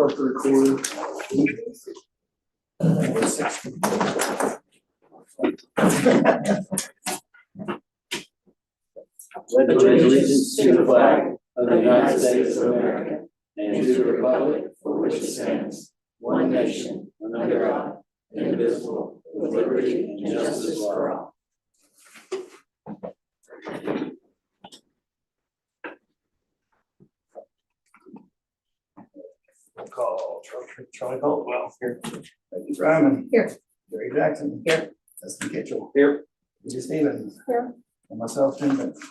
start the recording. Pledge allegiance to the flag of the United States of America and to the republic for which it stands, one nation, under God, indivisible, with liberty and justice for all. Call Charlie Caldwell here. Becky Fryman Here. Jerry Jackson Here. Dustin Kitchell Here. Lucy Stevens Here. and myself, Jim Benson.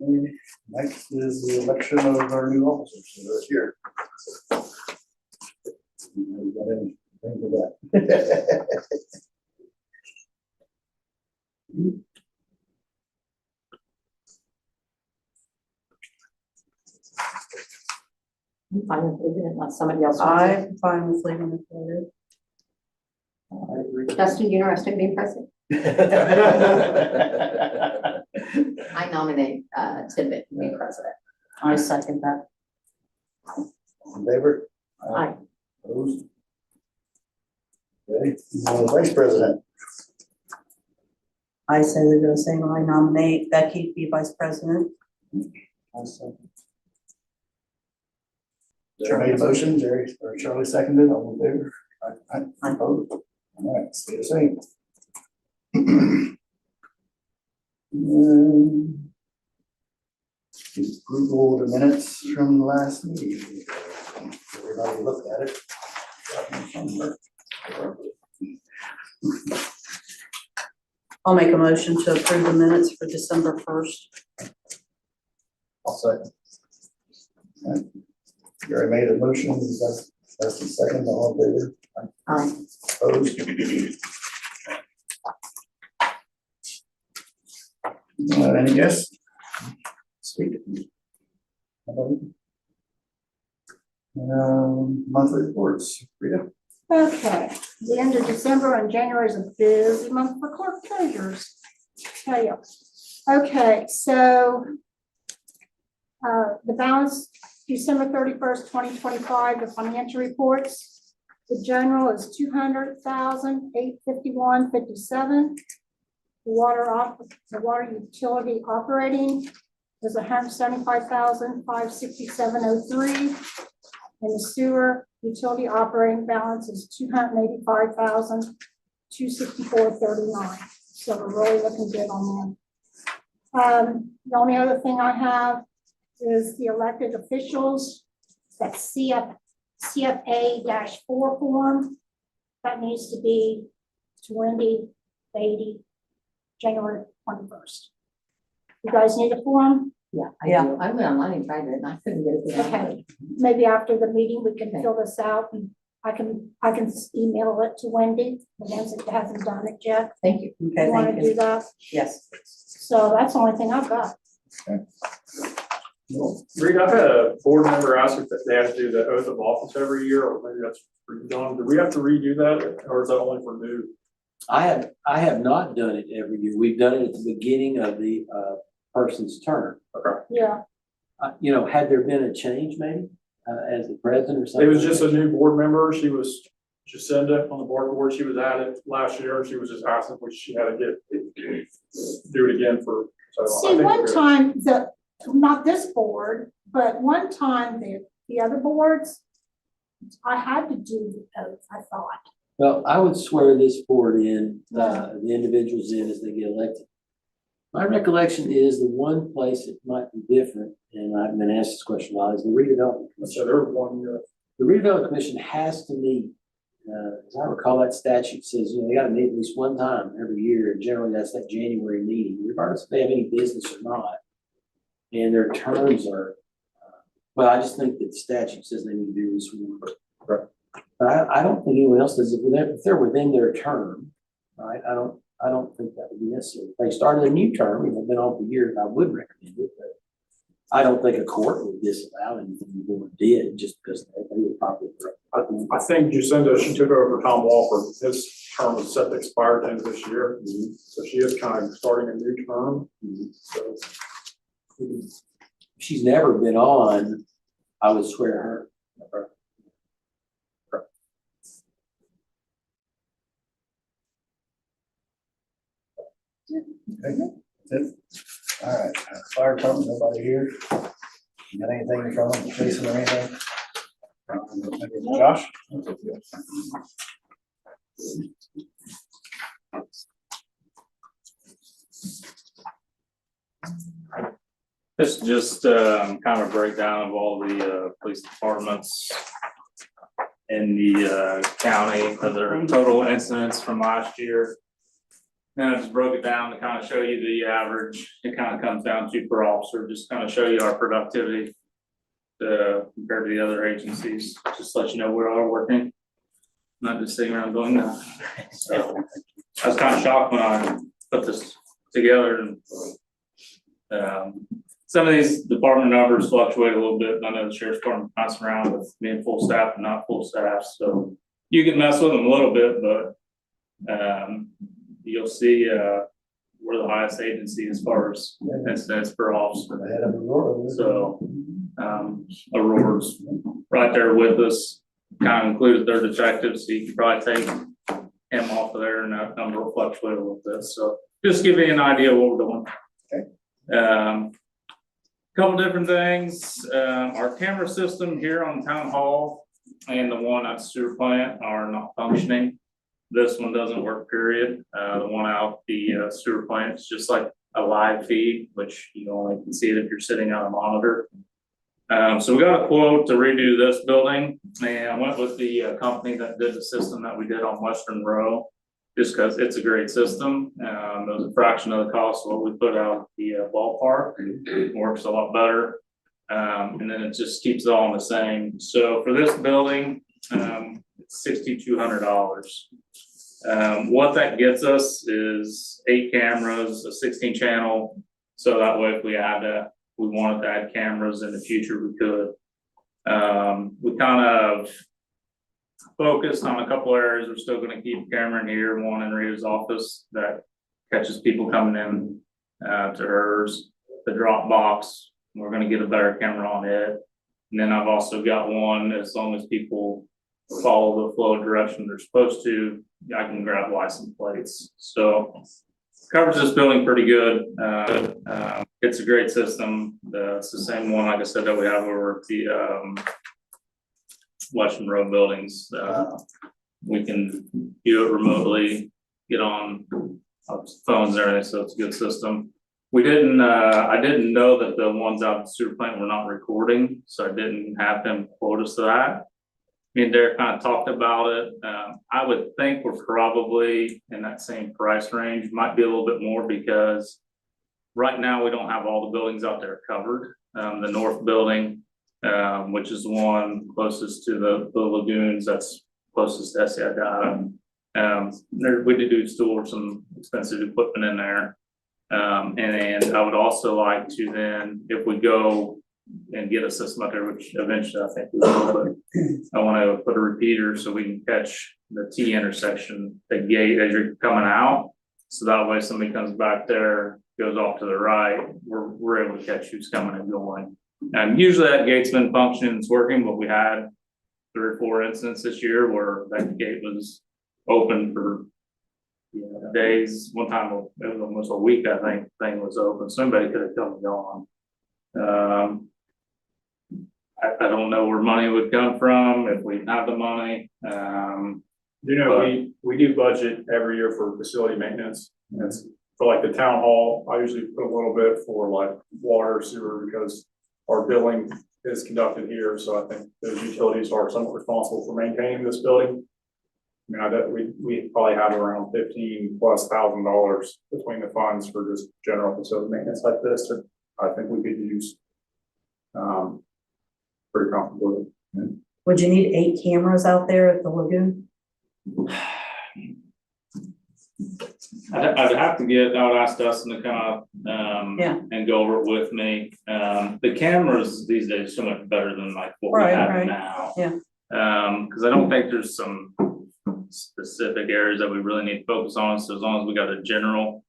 Okay, next is the election of our new officers that are here. You got anything for that? I'm fine with leaving it unless somebody else. I'm fine with leaving it there. Dustin, you interested in being president? I nominate Tibbet to be president. I second that. All in favor? Aye. Opposed? Okay, vice president. I say we do the same. I nominate Becky to be vice president. Jerry made a motion, Jerry or Charlie seconded, all in favor? I opposed. All right, stay the same. Approval of the minutes from the last meeting. Everybody looked at it. I'll make a motion to approve the minutes for December 1st. I'll second. All right. Gary made a motion, that's the second, all in favor? Aye. Opposed? Any guess? Speak. Monthly reports, Rita. Okay, the end of December and January is a busy month for clerk treasurers. Tell you. Okay, so the balance, December 31st, 2025, the financial reports. The general is $200,851.57. The water utility operating is $175,567.03. And the sewer utility operating balance is $285,264.39. So we're really looking good on that. The only other thing I have is the elected officials, that's CFA-4 form. That needs to be to Wendy Beatty, January 21st. You guys need a form? Yeah, I Yeah. do. I went online and tried it and I couldn't get it. to Okay. Maybe after the meeting, we can Okay. fill this out and I can email it to Wendy, the ones that hasn't done it yet. Thank you. Okay, You want thank to do you. that? Yes. So that's the only thing I've got. Reed, I've had a board member ask if they have to do the oath of office every year, or maybe that's for John. Do we have to redo that, or is that only for new? I have not done it every year. We've done it at the beginning of the person's term. Okay. Yeah. You know, had there been a change maybe as the president or something? It was just a new board member. She was Jacinda on the board. She was at it last year. She was just asking if she had to do it again for. So I See, think one we're good. time, not this board, but one time the other boards, I had to do the oath, I thought. Well, I would swear this board in, the individuals in as they get elected. My recollection is the one place it might be different, and I've been asked this question a lot, is the redevelopment So commission. there was 1 year. The redevelopment commission has to meet, as I recall, that statute says, you know, they gotta meet at least one time every year, and generally that's that January meeting, regardless if they have any business or not. And their terms are, well, I just think that the statute says they need to do this one. But I don't think anyone else does. If they're within their term, right, I don't think that would be necessary. If they started a new term, you know, been on for years, I would recommend it, but I don't think a court would disavow anything the board did just because they were probably. I think Jacinda, she took over for Tom Walford. His term was set to expire at the end of this year. So she is kind of starting a new term. So She's never been on, I would swear her Okay, that's it. All right, fire department, nobody here. You got anything from them, Jason or anything? Josh? This is just kind of a breakdown of all the police departments in the county, of their total incidents from last year. And I just broke it down to kind of show you the average. It kind of comes down to per officer, just kind of show you our productivity compared to the other agencies, just let you know we're all working. Not just sitting around doing that. So I was kind of shocked when I put this together, and some of these department numbers fluctuate a little bit. I know the sheriff's department bouncing around with being full staff and not full staff, so you can mess with them a little bit, but you'll see we're the highest agency as far as incidents per officer. Ahead of Aurora. So Aurora's right there with us, kind of included their detective, so you can probably take him off of there, and that number will fluctuate a little bit. So just give you an idea of what we're doing. Okay. Couple different things, our camera system here on town hall and the one at sewer plant are not functioning. This one doesn't work, period. The one out the sewer plant is just like a live feed, which you only can see it if you're sitting on a monitor. So we got a quote to redo this building, and I went with the company that did the system that we did on Western Row, just because it's a great system. It was a fraction of the cost of what we put out the ballpark. It works a lot better. And then it just keeps it all the same. So for this building, it's $6,200. What that gets us is 8 cameras, a 16 channel. So that way, if we wanted to add cameras in the future, we could. We kind of focused on a couple areas. We're still going to keep a camera in here, one in Rita's office that catches people coming in to hers. The drop box, we're going to get a better camera on it. And then I've also got one, as long as people follow the flow direction they're supposed to, I can grab license plates. So covers this building pretty good. It's a great system. It's the same one, like I said, that we have over at the Western Road buildings. We can do it remotely, get on phones and everything, so it's a good system. We didn't, I didn't know that the ones out at the sewer plant were not recording, so I didn't have them quote us to that. Me and Derek kind of talked about it. I would think we're probably in that same price range, might be a little bit more, because right now we don't have all the buildings out there covered. The north building, which is the one closest to the lagoons, that's closest to SCI data. We did store some expensive equipment in there. And I would also like to then, if we go and get a system out there, which eventually I think we will, but I want to put a repeater so we can catch the T intersection, the gate as you're coming out. So that way somebody comes back there, goes off to the right, we're able to catch who's coming and going. And usually that gate's been functioning, it's working, but we had 3 or 4 incidents this year where that gate was open for days. One time it was almost a week, I think, thing was open. Somebody could have come and gone. I don't know where money would come from if we have the money. We do budget every year for facility maintenance. That's for like the town hall. I usually put a little bit for like water, sewer, because our billing is conducted here. So I think those utilities are somewhat responsible for maintaining this building. I mean, I bet we probably have around $15,000+ between the funds for just general facility maintenance like this. That I think we could use pretty comfortably. Would you need 8 cameras out there at the lagoon? I'd have to get, I would ask Dustin to come up and go over it with me. The cameras these days are so much better than like what we have now. Yeah. Because I don't think there's some specific areas that we really need to focus on. So as long as we got a general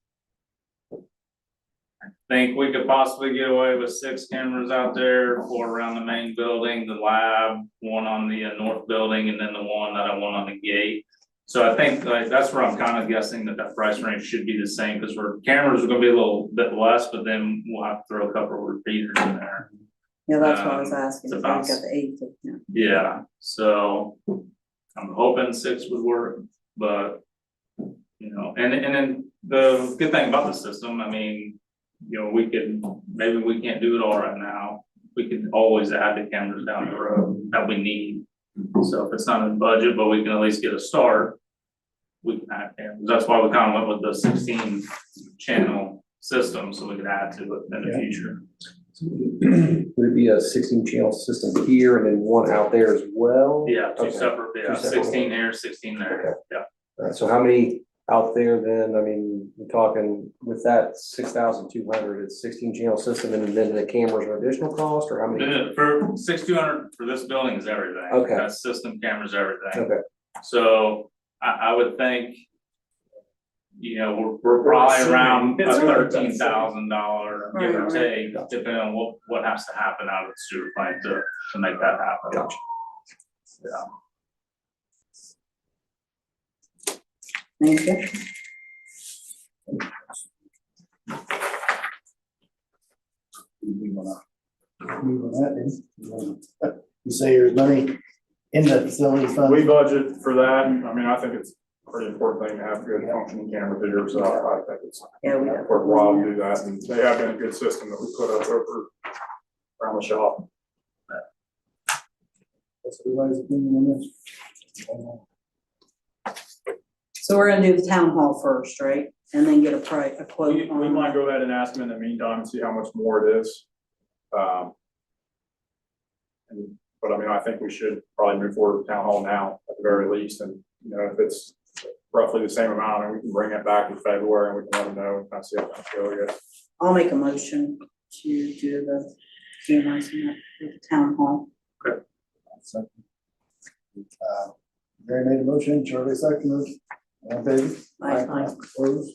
think we could possibly get away with 6 cameras out there, 4 around the main building, the lab, 1 on the north building, and then the one that I want on the gate. So I think like that's where I'm kind of guessing that price range should be the same, because cameras are gonna be a little bit less, but then we'll have to throw a couple of repeaters in there. Yeah, that's what I was asking. It's So we about- got the 8, yeah. Yeah, so I'm hoping 6 would work, but, you know, and then the good thing about the system, I mean, you know, maybe we can't do it all right now. We could always add the cameras down the road that we need. So if it's not in the budget, but we can at least get a start, we can add cameras. That's why we kind of went with the 16 channel system, so we could add to it in the future. Would it be a 16 channel system here and then one out there as well? Yeah, two Okay. separate, yeah, 2 separate 16 here, 16 there, yeah. All right, so how many out there then? I mean, you're talking with that 6,200, it's 16 channel system and then the cameras are additional cost, or how many? No, for 6,200 for this building is everything. Okay. That's system cameras, everything. Okay, So I would think, you know, we're probably around a It's $13,000, give or Right, take, depending on what has to happen out of the sewer plant to make that happen. gotcha. Yeah. Thank you. We wanna move on that then. You say there's money in the facility fund? We budget for that. I mean, I think it's a pretty important thing to have good functioning cameras here, so I think it's Yeah, we got. worthwhile to do that. And they have been a good system that we put up over around the shop. What's everybody's opinion on this? So we're gonna do the town hall first, right? And then get a quote We on. might go ahead and ask them in the meantime and see how much more it is. But I mean, I think we should probably move forward with town hall now at the very least. And, you know, if it's roughly the same amount, and we can bring it back in February and we can let them know and kind of see how things go, I guess. I'll make a motion to do the cameras in the town hall. Mary made a motion, Charlie seconded. All in favor? Aye. Opposed?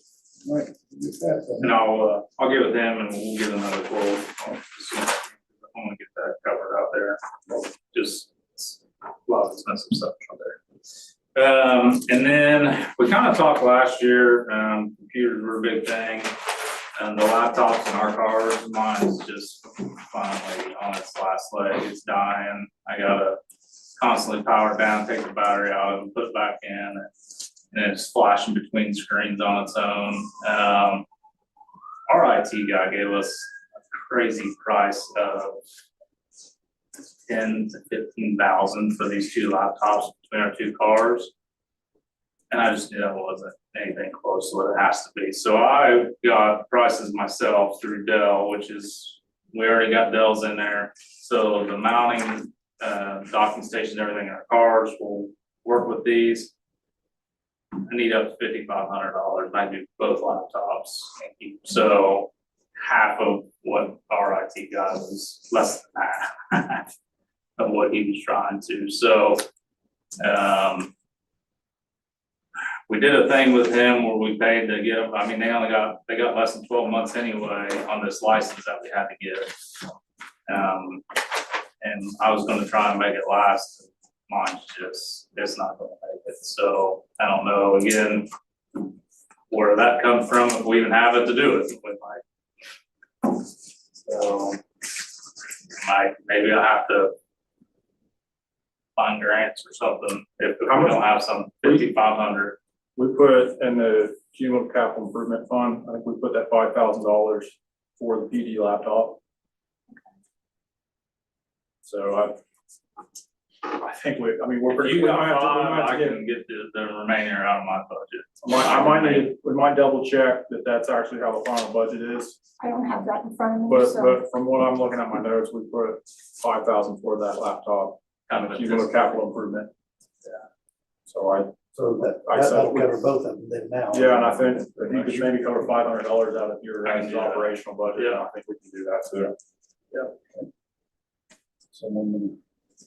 All right, get that And then. I'll get with them and we'll get another quote. I want to get that covered out there. Just it's a lot of expensive stuff out there. And then we kind of talked last year, computers were a big thing. And the laptops in our cars, mine's just finally on its last leg. It's dying. I gotta constantly power it down, take the battery out and put it back in. And it's flashing between screens on its own. Our IT guy gave us a crazy price of 10 to 15,000 for these 2 laptops between our 2 cars. And I just knew that wasn't anything close to what it has to be. So I got prices myself through Dell, which is, we already got Dells in there. So the mounting, docking stations, everything in our cars will work with these. I need up to $5,500. I do both laptops. So half of what our IT guy was, less than that of what he was trying to. So, we did a thing with him where we paid to get them. I mean, they got less than 12 months anyway on this license that we had to get. And I was gonna try and make it last. Mine's just, it's not gonna make it. So I don't know, again, where that comes from, if we even have it to do it with like. So maybe I have to find grants or something if we don't have some 5,500. We put in the cumulative capital improvement fund, I think we put that $5,000 for the PD laptop. So I think we're If pretty. you we got might have to- we might 5, have to I get- can get the remainder out of my budget. I might need, we might double check that that's actually how the final budget is, I don't have that in front of me, but so. from what I'm looking at my notes, we put 5,000 for that laptop, Kind of cumulative capital improvement. Yeah. So So I said that'll we- cover both of them then now. yeah, and I think that you could maybe cover $500 out of your I can do that. operational budget, and I think we can do that too. So then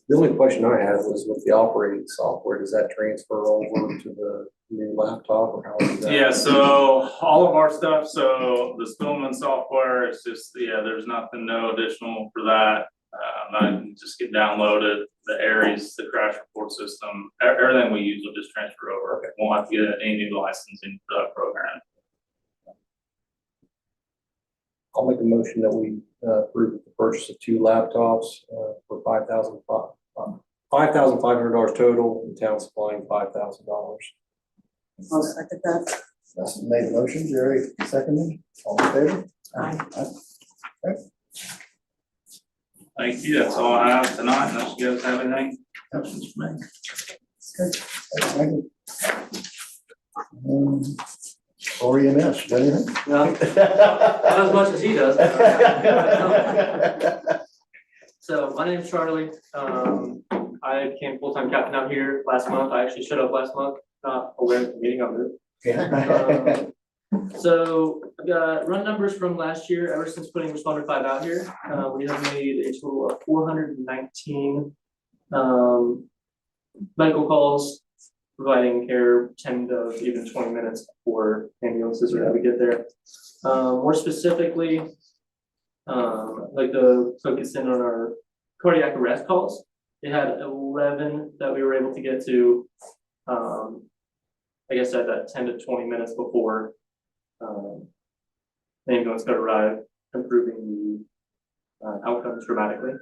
The only question I had was with the operating software, does that transfer over to the new laptop or how is that? Yeah, so all of our stuff, so the Spillman software, it's just, yeah, there's nothing, no additional for that. That can just get downloaded, the Aries, the crash report system, everything we use will just transfer over. Okay. Won't have to get any new licensing for that program. I'll make a motion that we approve the purchase of 2 laptops for $5,500 total, the town supplying $5,000. I'll second that. Justin made the motion, Jerry seconded, all in favor? Aye. Thank you, that's all I have tonight, unless you guys have anything questions for me. Thank you. Or EMS, got anything? No, not as much as he does. So my name's Charlie. I became full-time captain out here last month. I actually showed up last month, not aware of the meeting on it. So I've got run numbers from last year, ever since putting responder 5 out here. We have made a total of 419 medical calls, providing care 10 to even 20 minutes before ambulances are able to get there. More specifically, I'd like to focus in on our cardiac arrest calls. They had 11 that we were able to get to, like I said, that 10 to 20 minutes before the ambulance could arrive, improving the outcomes dramatically.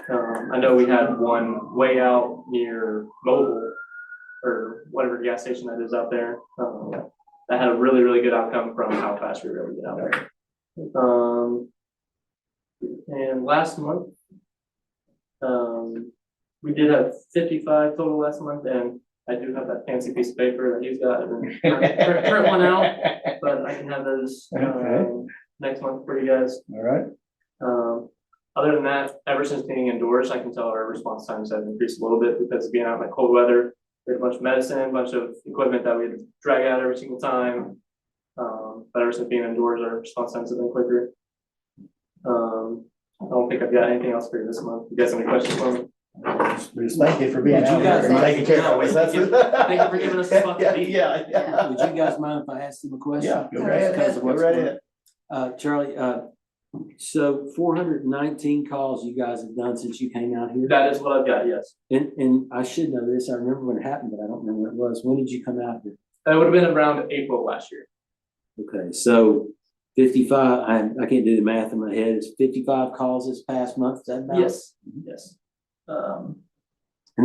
I know we had one way out near Mobile, or whatever gas station that is out there, that had a really, really good outcome from how fast we were able to get out there. And last month, we did have 55 total last month, and I do have that fancy piece of paper that he's got, and print one out, but I can have those next month for you guys. All right. Other than that, ever since being indoors, I can tell our response times have increased a little bit because of being out in the cold weather. We had a bunch of medicine, a bunch of equipment that we had to drag out every single time. But ever since being indoors, our response times have been quicker. I don't think I've got anything else for you this month. You guys have any questions for me? We just thank you for being Would you out here guys and like- taking care of us. That's it. Thank you for giving us a spot to be. Yeah. Would you guys mind if I asked him a question? Yeah, go right Because ahead. of Go what's right going ahead. Charlie, so 419 calls you guys have done since you came out here? That is what I've got, yes. And I should know this, I remember when it happened, but I don't remember when it was. When did you come out here? That would have been around April last year. Okay, so 55, I can't do the math in my head, it's 55 calls this past month, is that about? Yes, yes. And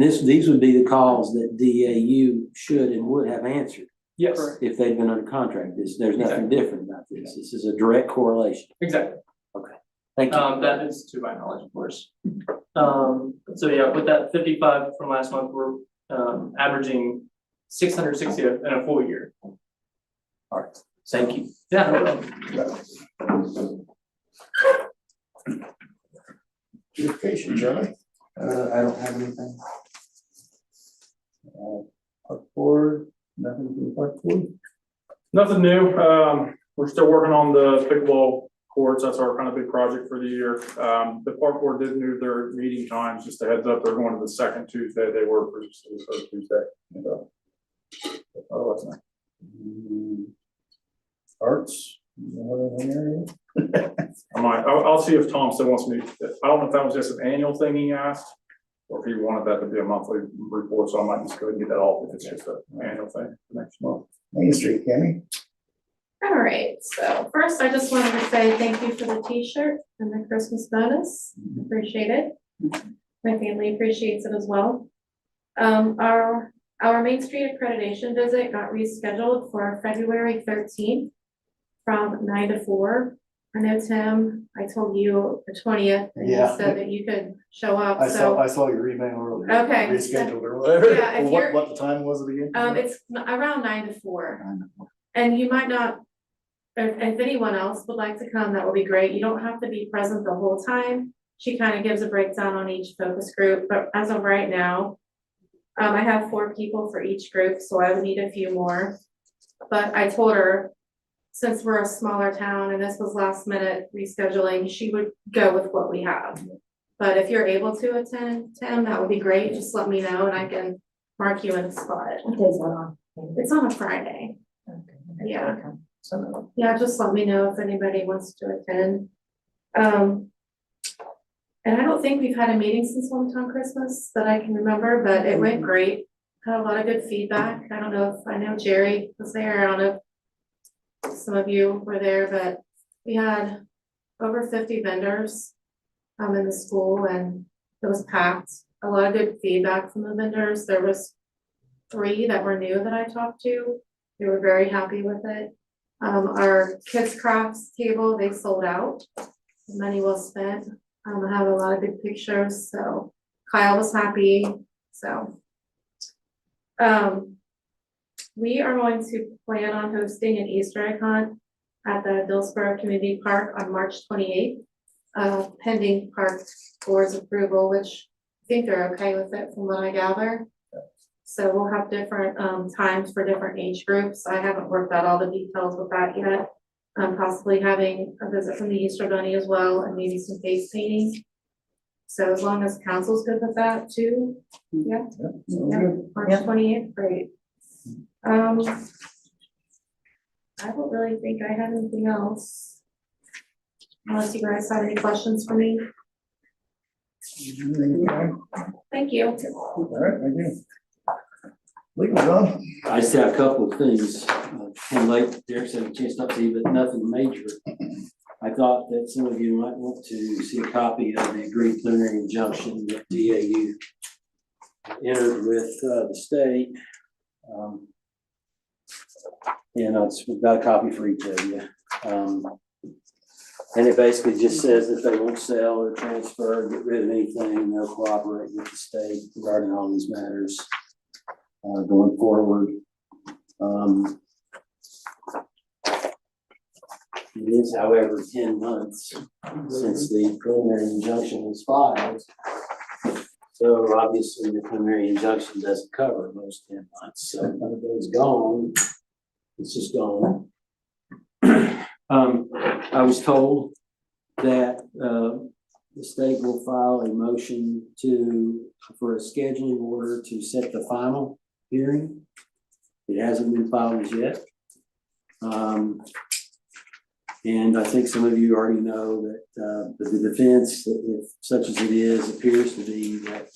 these would be the calls that DAU should and would have answered Yes, if they'd been under contract. There's nothing different about this. This is a direct correlation. exactly. Thank you. That is to my knowledge, of course. So yeah, with that 55 from last month, we're averaging 660 in a full year. All right, thank you. Yeah. No problem. Beautification, Charlie. I don't have anything. Park board, nothing from the park board. Nothing new. We're still working on the pickleball courts. That's our kind of big project for the year. The park board did move their meeting times, just a heads up. They're going to the second Tuesday. They were previously the first Tuesday. Oh, that's nice. Arts. I'll see if Tom still wants me. I don't know if that was just an annual thing he asked, or if he wanted that to be a monthly report. So I might just go ahead and get that off if it's just an annual thing for next month. Main Street, Cammy. All right, so first I just wanted to say thank you for the t-shirt and the Christmas bonus. Appreciate it. My family appreciates it as well. Our Main Street accreditation visit got rescheduled for February 13th from 9 to 4. I know, Tim, I told you the 20th and you Yeah. said that you could show up, I so. saw your email earlier. Okay. Rescheduled or whatever. Yeah, if you're- What the time was it again? It's around 9 to 4. I know. And you might not, if anyone else would like to come, that would be great. You don't have to be present the whole time. She kind of gives a breakdown on each focus group, but as of right now, I have 4 people for each group, so I would need a few more. But I told her, since we're a smaller town and this was last minute rescheduling, she would go with what we have. But if you're able to attend, Tim, that would be great. Just let me know and I can mark you in a spot. It's on a Friday. Yeah. Yeah, just let me know if anybody wants to attend. And I don't think we've had a meeting since Hometown Christmas that I can remember, but it went great. Had a lot of good feedback. I don't know if, I know Jerry was there. I don't know if some of you were there, but we had over 50 vendors in the school and it was packed. A lot of good feedback from the vendors. There was 3 that were new that I talked to. They were very happy with it. Our kids crafts table, they sold out. Money well spent. I have a lot of good pictures, so Kyle was happy, so. We are going to plan on hosting an Easter egg hunt at the Dillsboro Community Park on March 28th, pending park board's approval, which I think they're okay with it from what I gather. So we'll have different times for different age groups. I haven't worked out all the details with that yet. Possibly having a visit from the Easter Bunny as well and maybe some face painting. So as long as council's good with that too, yeah. Yeah, March 28th, great. I don't really think I have anything else. Unless you guys have any questions for me. Thank you. All right, thank you. Legal, John? I just have a couple of things, and like Derek said, a chance not to, but nothing major. I thought that some of you might want to see a copy of the agreed preliminary injunction that DAU entered with the state. And we've got a copy for each of you. And it basically just says that they won't sell or transfer, or get rid of anything, and they'll cooperate with the state regarding all these matters going forward. It is, however, 10 months since the preliminary injunction was filed. So obviously the preliminary injunction doesn't cover those 10 months. So when it's gone, it's just gone. I was told that the state will file a motion for a scheduling order to set the final hearing. It hasn't been filed as yet. And I think some of you already know that the defense, if such as it is, appears to be that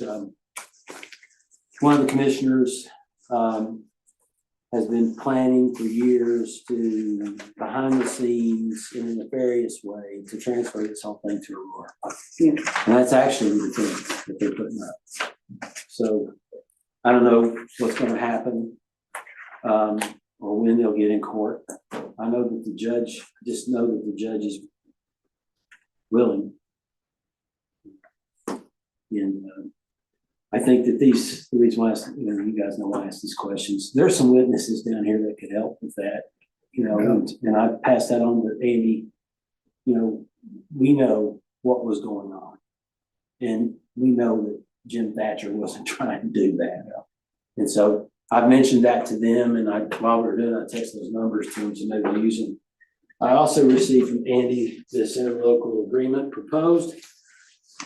one of the commissioners has been planning for years to, behind the scenes, in a nefarious way, to transfer this whole thing to Aurora. Yeah. And that's actually the thing that they're putting up. So I don't know what's going to happen or when they'll get in court. I know that the judge, I just know that the judge is willing. And I think that the reason why you guys know why I ask these questions. There's some witnesses down here that could help with that, and I passed that on to Andy. We know what was going on, and we know that Jim Thatcher wasn't trying to do that. And so I've mentioned that to them, and while we were doing, I text those numbers to them so maybe use them. I also received from Andy this interlocal agreement proposed.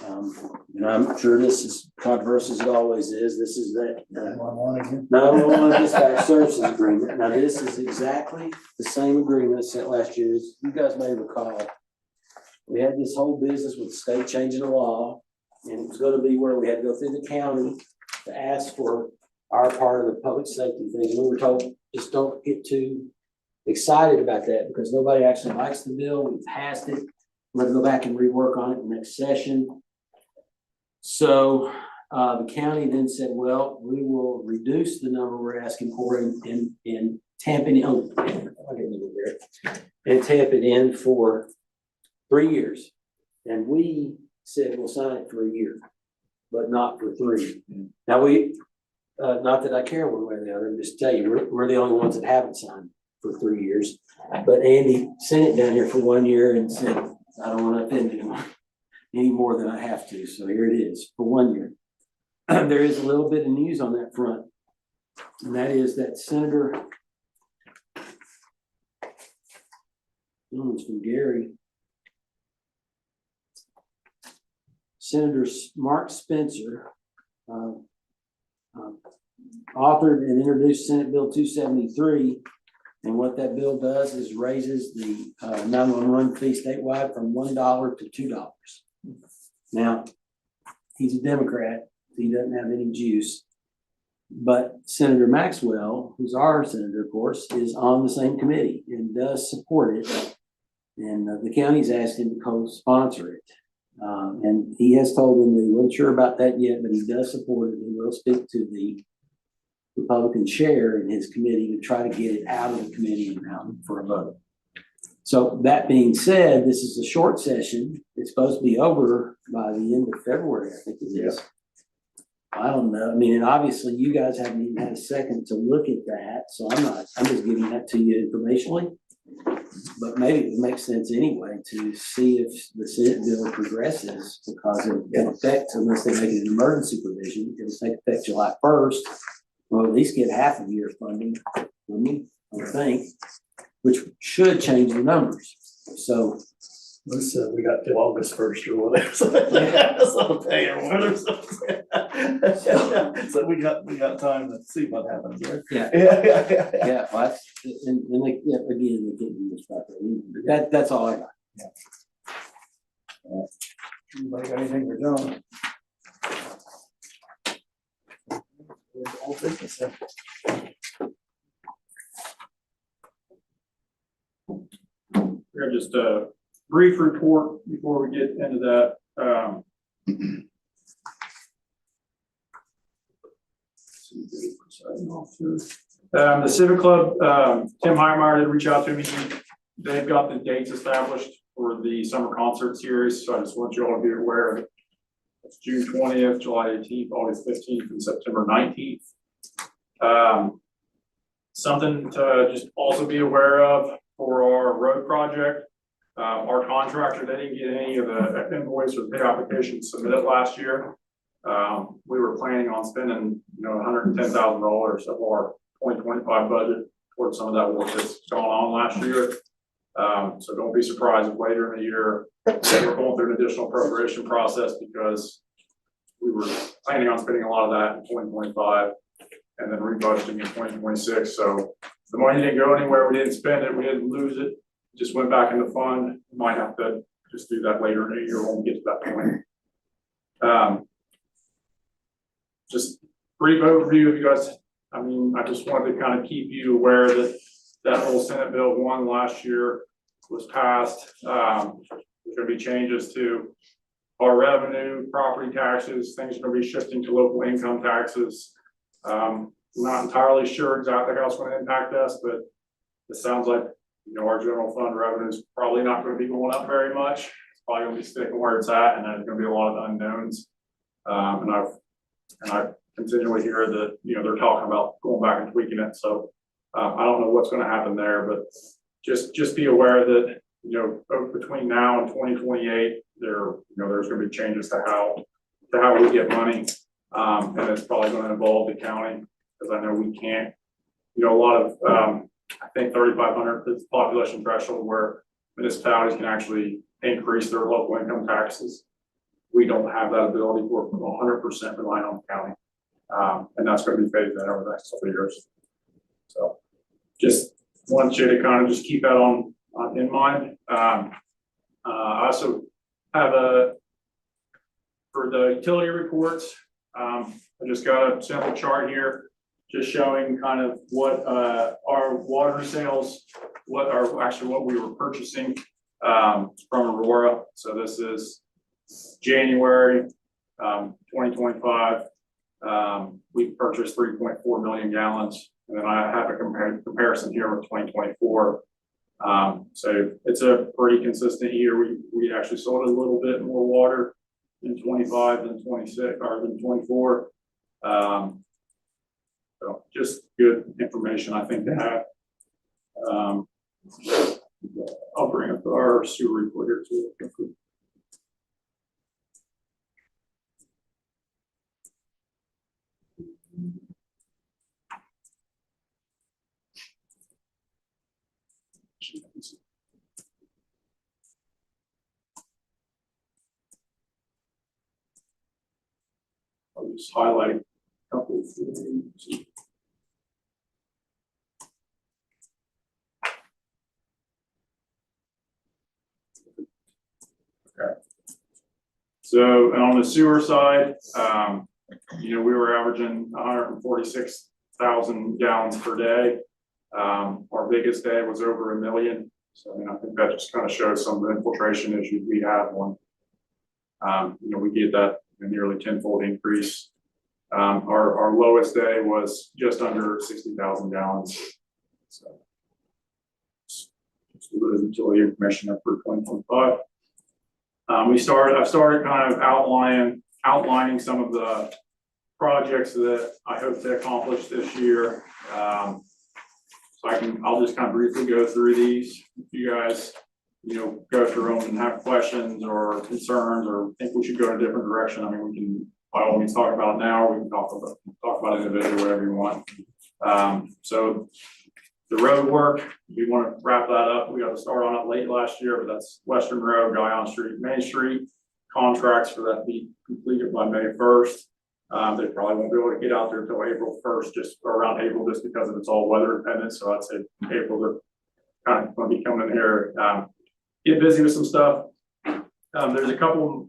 And I'm sure this is controversial as it always is. This is that 911 dispatch services agreement. Now, this is exactly the same agreement sent last year. As you guys may recall, we had this whole business with the state changing the law, and it was going to be where we had to go through the county to ask for our part of the public safety thing. And we were told, just don't get too excited about that because nobody actually likes the bill. We passed it. We're going to go back and rework on it in the next session. So the county then said, well, we will reduce the number we're asking for and tamp it in. Oh, I didn't know there. And tamp it in for 3 years. And we said we'll sign it for a year, but not for 3. Now not that I care one way or the other, just tell you, we're the only ones that haven't signed for 3 years. But Andy sent it down here for 1 year and said, I don't want to offend anyone any more than I have to. So here it is for 1 year. There is a little bit of news on that front. And that is that Senator from Gary Senator Mark Spencer authored and introduced Senate Bill 273. And what that bill does is raises the 911 fee statewide from $1 to $2. Now, he's a Democrat. He doesn't have any juice. But Senator Maxwell, who's our senator, of course, is on the same committee and does support it. And the county's asked him to co-sponsor it. And he has told them that he wasn't sure about that yet, but he does support it. He will speak to the Republican chair in his committee to try to get it out of the committee and out for a vote. So that being said, this is a short session. It's supposed to be over by the end of February, I think it is. I don't know. I mean, and obviously you guys haven't even had a second to look at that. So I'm just giving that to you informationally. But maybe it makes sense anyway to see if the Senate bill progresses, because it'll affect, unless they make it an emergency provision, it'll take effect July 1st. We'll at least get half a year funding, I would think, which should change the numbers. So Let's say we got till August 1st or whatever, so that's all pay or whatever. So we got time to see what happens there. Yeah. Yeah. yeah, well, that's, and they, yeah, again, they can't do this stuff. That's all I got. Anybody got anything for John? All business, We're just a brief report before we get into that. The Civic Club, Tim Heimeyer did reach out to me. They've got the dates established for the summer concert series, so I just want you all to be aware of it. It's June 20th, July 18th, August 15th, and September 19th. Something to just also be aware of for our road project. Our contractor, they didn't get any of the invoice or bid application submitted last year. We were planning on spending, $110,000 of our 2025 budget towards some of that work that's gone on last year. So don't be surprised if later in the year we're going through an additional appropriation process, because we were planning on spending a lot of that in 2025 and then rebudgeting in 2026. So the money didn't go anywhere. We didn't spend it. We didn't lose it. It just went back in the fund. We might have to just do that later in the year when we get to that point. Just brief overview of you guys. I mean, I just wanted to kind of keep you aware that that whole Senate Bill 1 last year was passed. There's going to be changes to our revenue, property taxes. Things are going to be shifting to local income taxes. Not entirely sure exactly how it's going to impact us, but it sounds like our general fund revenue is probably not going to be going up very much. It's probably going to be sticking where it's at, and there's going to be a lot of unknowns. And I continually hear that they're talking about going back and tweaking it. So I don't know what's going to happen there, but just be aware that between now and 2028, there's going to be changes to how we get money, and it's probably going to involve the county, because I know we can't. A lot of I think 3,500 is the population threshold where municipalities can actually increase their local income taxes. We don't have that ability. We're 100% relying on the county, and that's going to be phased in over the next couple of years. So just want you to kind of just keep that in mind. I also have for the utility reports, I just got a sample chart here, just showing kind of what our water sales, what we were purchasing from Aurora. So this is January 2025. We purchased 3.4 million gallons, and then I have a comparison here with 2024. So it's a pretty consistent year. We actually sold a little bit more water in 25 than 26 or than 24. So just good information, I think, to have. I'll bring up our sewer report here too. just highlight a couple of things. Okay. So, and on the sewer side, we were averaging 146,000 gallons per day. Our biggest day was over 1 million. So, I think that just kind of shows some of the infiltration issues we have on. We get that nearly tenfold increase. Our lowest day was just under 60,000 gallons. So, just a little utility information up for 2025. I've started kind of outlining some of the projects that I hope to accomplish this year. So I'll just kind of briefly go through these. If you guys, go through them and have questions or concerns or think we should go in a different direction, we can by all means talk about it now, or we can talk about it individually, whatever you want. So the road work, we want to wrap that up. We got to start on it late last year, but that's Western Road, Guyon Street, Main Street. Contracts for that to be completed by May 1st. They probably won't be able to get out there until April 1st, just around April, just because it's all weather dependent. So I'd say April, they're kind of going to be coming in here. Get busy with some stuff. There's a couple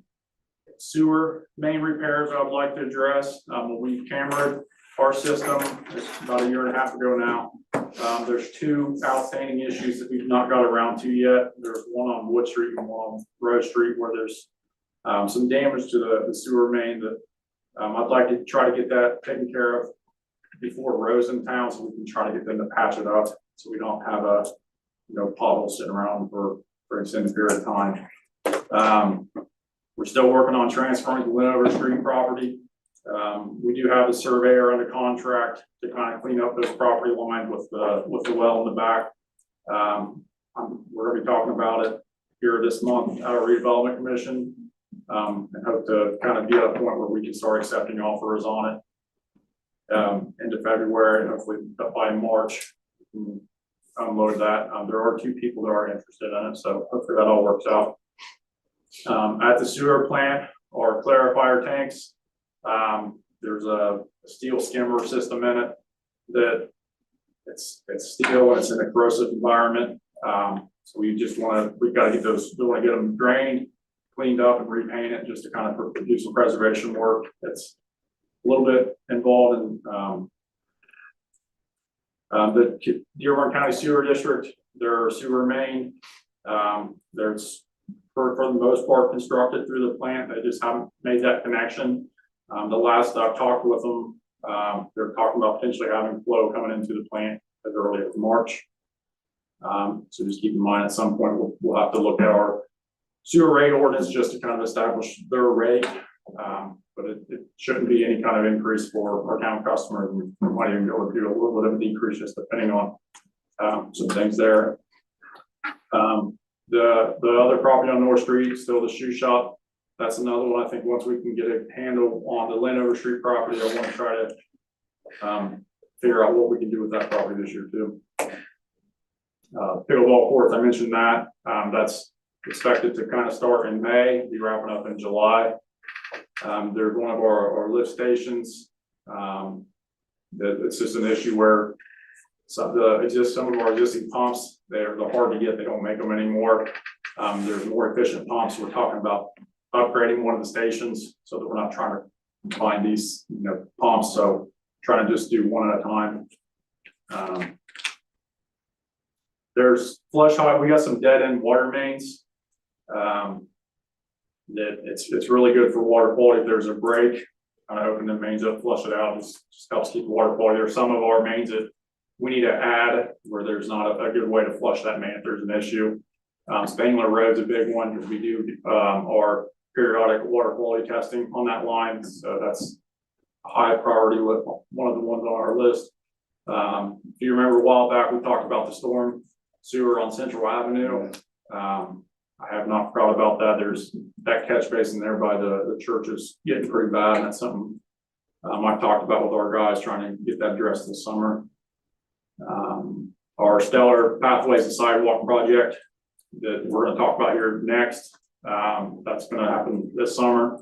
sewer main repairs I would like to address. We cameraed our system about 1.5 years ago now. There's 2 outstanding issues that we've not got around to yet. There's one on Wood Street and one on Rose Street where there's some damage to the sewer main that I'd like to try to get that taken care of before Rose in town, so we can try to get them to patch it up so we don't have a pothole sitting around for an extended period of time. We're still working on transferring the Linover Street property. We do have a surveyor under contract to kind of clean up those property lines with the well in the back. We're going to be talking about it here this month at our redevelopment commission, and hope to kind of be at a point where we can start accepting offers on it into February, and hopefully by March we can unload that. There are 2 people that are interested in it, so hopefully that all works out. At the sewer plant, our clarifier tanks, there's a steel skimmer system in it that it's steel and it's in a corrosive environment. So we got to get those, we want to get them drained, cleaned up, and repaint it just to kind of do some preservation work. It's a little bit involved in the Dearborn County Sewer District, their sewer main. There's for the most part constructed through the plant. They just haven't made that connection. The last I've talked with them, they're talking about potentially having flow coming into the plant as early as March. So just keep in mind at some point we'll have to look at our sewer rate ordinance just to kind of establish their rate. But it shouldn't be any kind of increase for our town customers. We might even go do a little bit of a decrease just depending on some things there. The other property on North Street, still the shoe shop. That's another one. I think once we can get a handle on the Linover Street property, I want to try to figure out what we can do with that property this year too. Pickleball courts, I mentioned that. That's expected to kind of start in May, be wrapping up in July. There's one of our lift stations. It's just an issue where some of our existing pumps, they're hard to get. They don't make them anymore. There's more efficient pumps. We're talking about upgrading one of the stations so that we're not trying to combine these pumps. So trying to just do one at a time. There's flush height. We got some dead end water mains. That it's really good for water quality. If there's a break, kind of open the mains up, flush it out. Just helps keep the water quality. There's some of our mains that we need to add where there's not a good way to flush that main if there's an issue. Spangler Road's a big one because we do our periodic water quality testing on that line. So that's a high priority with one of the ones on our list. If you remember a while back, we talked about the storm sewer on Central Avenue. I have not forgot about that. There's that catch basin there by the church is getting pretty bad. And that's something I've talked about with our guys trying to get that addressed this summer. Our Stellar Pathways and Sidewalk project that we're going to talk about here next. That's going to happen this summer.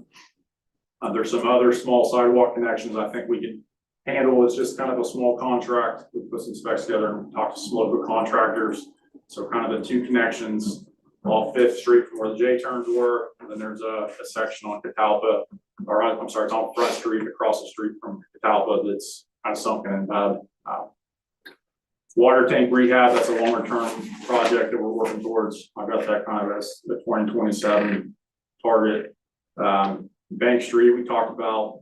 There's some other small sidewalk connections I think we can handle. It's just kind of a small contract. We put some specs together and talked to some local contractors. So kind of the two connections off Fifth Street from where the J turns were, and then there's a section on Catalpa, or I'm sorry, it's on Front Street across the street from Catalpa that's kind of sunken and bad. Water tank rehab, that's a longer term project that we're working towards. I've got that kind of as the 2027 target. Bank Street, we talked about,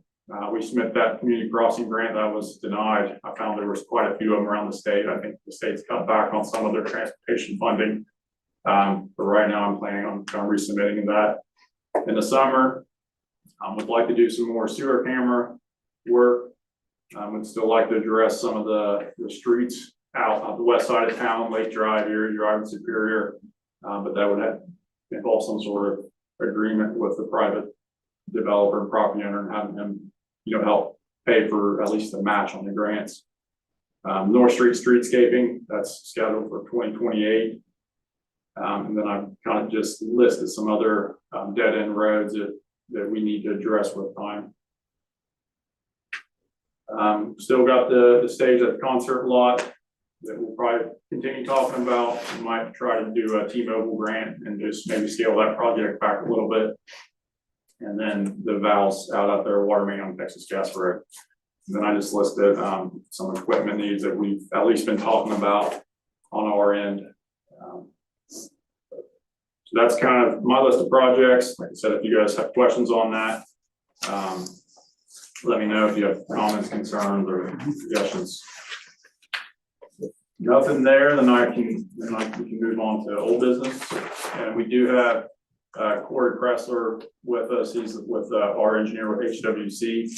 we submitted that community crossing grant that was denied. I found there was quite a few of them around the state. I think the state's cut back on some of their transportation funding. But right now I'm planning on kind of resubmitting that in the summer. Would like to do some more sewer camera work. Would still like to address some of the streets out on the west side of town, Lake Drive, Erie Drive, and Superior. But that would have involve some sort of agreement with the private developer and property owner and having him, help pay for at least the match on the grants. North Street streetscaping, that's scheduled for 2028. And then I've kind of just listed some other dead end roads that we need to address with time. Still got the stage at the concert lot that we'll probably continue talking about. We might try to do a T-Mobile grant and just maybe scale that project back a little bit. And then the valves out there, water main on Texas Gas Road. And then I just listed some equipment needs that we've at least been talking about on our end. So that's kind of my list of projects. Like I said, if you guys have questions on that, let me know if you have comments, concerns, or suggestions. Nothing there, then we can move on to old business. And we do have Corey Kressler with us. He's with our engineer with HWC.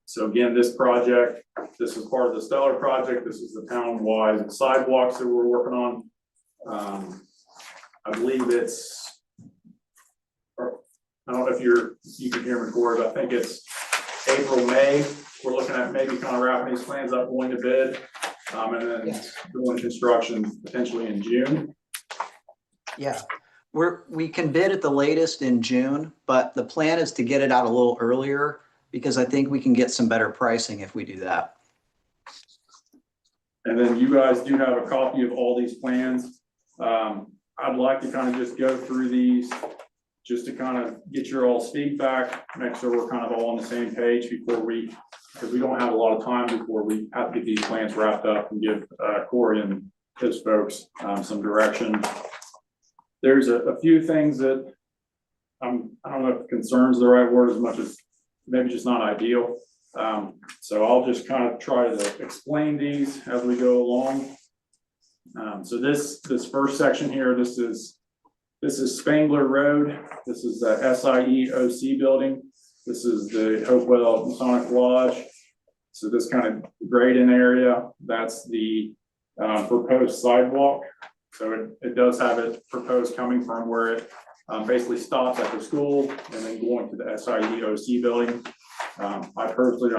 So again, this project, this is part of the Stellar project. This is the town-wide sidewalks that we're working on. I believe it's, I don't know if you can hear me, Corey, but I think it's April, May. We're looking at maybe kind of wrapping these plans up, going to bid, and then doing construction potentially in June. Yeah, we can bid at the latest in June, but the plan is to get it out a little earlier because I think we can get some better pricing if we do that. And then you guys do have a copy of all these plans. I'd like to kind of just go through these just to kind of get your all's feedback, make sure we're kind of all on the same page because we don't have a lot of time before we have to get these plans wrapped up and give Corey and his folks some direction. There's a few things that I don't know if concern's the right word as much as maybe just not ideal. So I'll just kind of try to explain these as we go along. So this first section here, this is Spangler Road. This is the SIE OC building. This is the Hopewell Masonic Lodge. So this kind of grading area, that's the proposed sidewalk. So it does have it proposed coming from where it basically stops at the school and then going to the SIE OC building. I personally,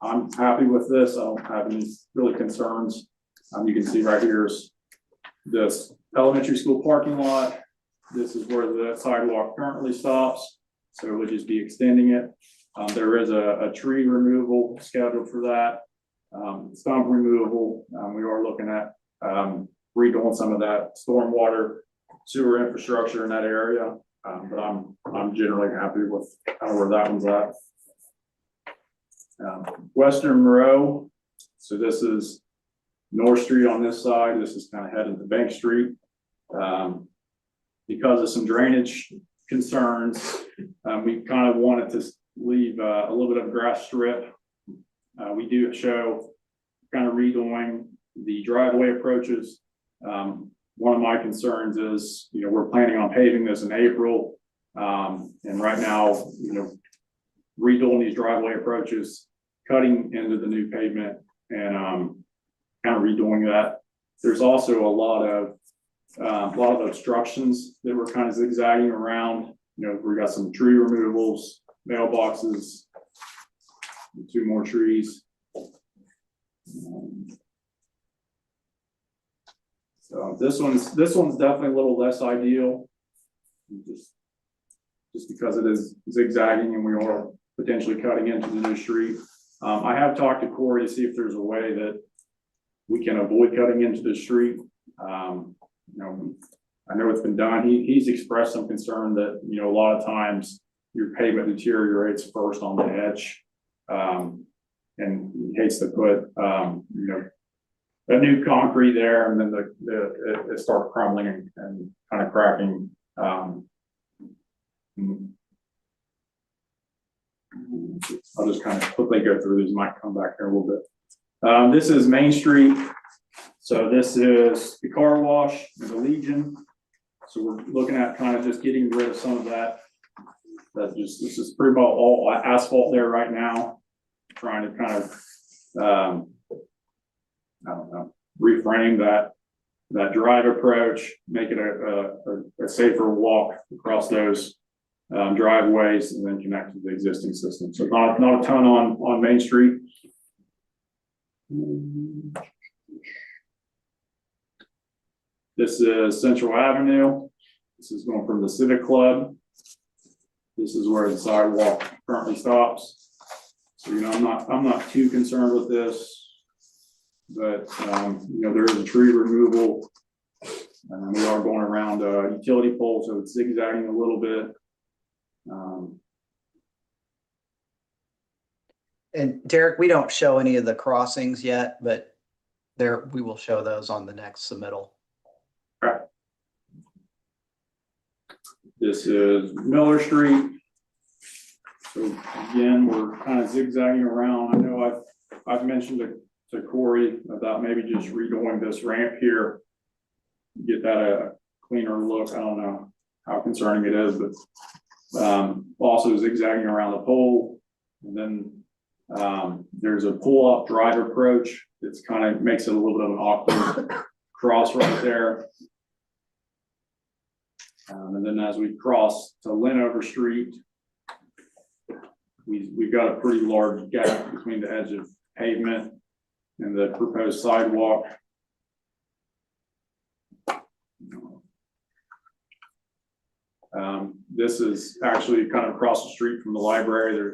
I'm happy with this. I don't have any really concerns. You can see right here is this elementary school parking lot. This is where the sidewalk currently stops. So we'll just be extending it. There is a tree removal scheduled for that. Stump removal. We are looking at redoing some of that stormwater sewer infrastructure in that area. But I'm generally happy with where that one's at. Western Row. So this is North Street on this side. This is kind of heading to Bank Street. Because of some drainage concerns, we kind of wanted to leave a little bit of a grass strip. We do show kind of redoing the driveway approaches. One of my concerns is, we're planning on paving this in April. And right now, redoing these driveway approaches, cutting into the new pavement and kind of redoing that. There's also a lot of obstructions that were kind of zigzagging around. We got some tree removals, mailboxes, 2 more trees. So this one's definitely a little less ideal. Just just because it is zigzagging and we are potentially cutting into the new street. I have talked to Corey to see if there's a way that we can avoid cutting into the street. You know, I know it's been done. He's expressed some concern that, you know, a lot of times your pavement deteriorates first on the edge. And he hates to put, you know, a new concrete there and then it starts crumbling and kind of cracking. I'll just kind of quickly go through these, might come back here a little bit. This is Main Street. So this is the car wash and the Legion. So we're looking at kind of just getting rid of some of that. This is pretty much all asphalt there right now. Trying to kind of, I don't know, reframe that drive approach, make it a safer walk across those driveways and then connect to the existing system. So not a ton on Main Street. This is Central Avenue. This is going from the Civic Club. This is where the sidewalk currently stops. So, you know, I'm not too concerned with this, but, you know, there is a tree removal. And we are going around a utility pole, so it's zigzagging a little bit. And Derek, we don't show any of the crossings yet, but we will show those on the next submittal. Okay. This is Miller Street. So again, we're kind of zigzagging around. I know I've mentioned to Corey about maybe just redoing this ramp here, get that a cleaner look. I don't know how concerning it is, but also zigzagging around the pole. And then there's a pull-off drive approach. It's kind of makes it a little bit of an awkward cross right there. And then as we cross to Linover Street, we've got a pretty large gap between the edge of pavement and the proposed sidewalk. This is actually kind of across the street from the library.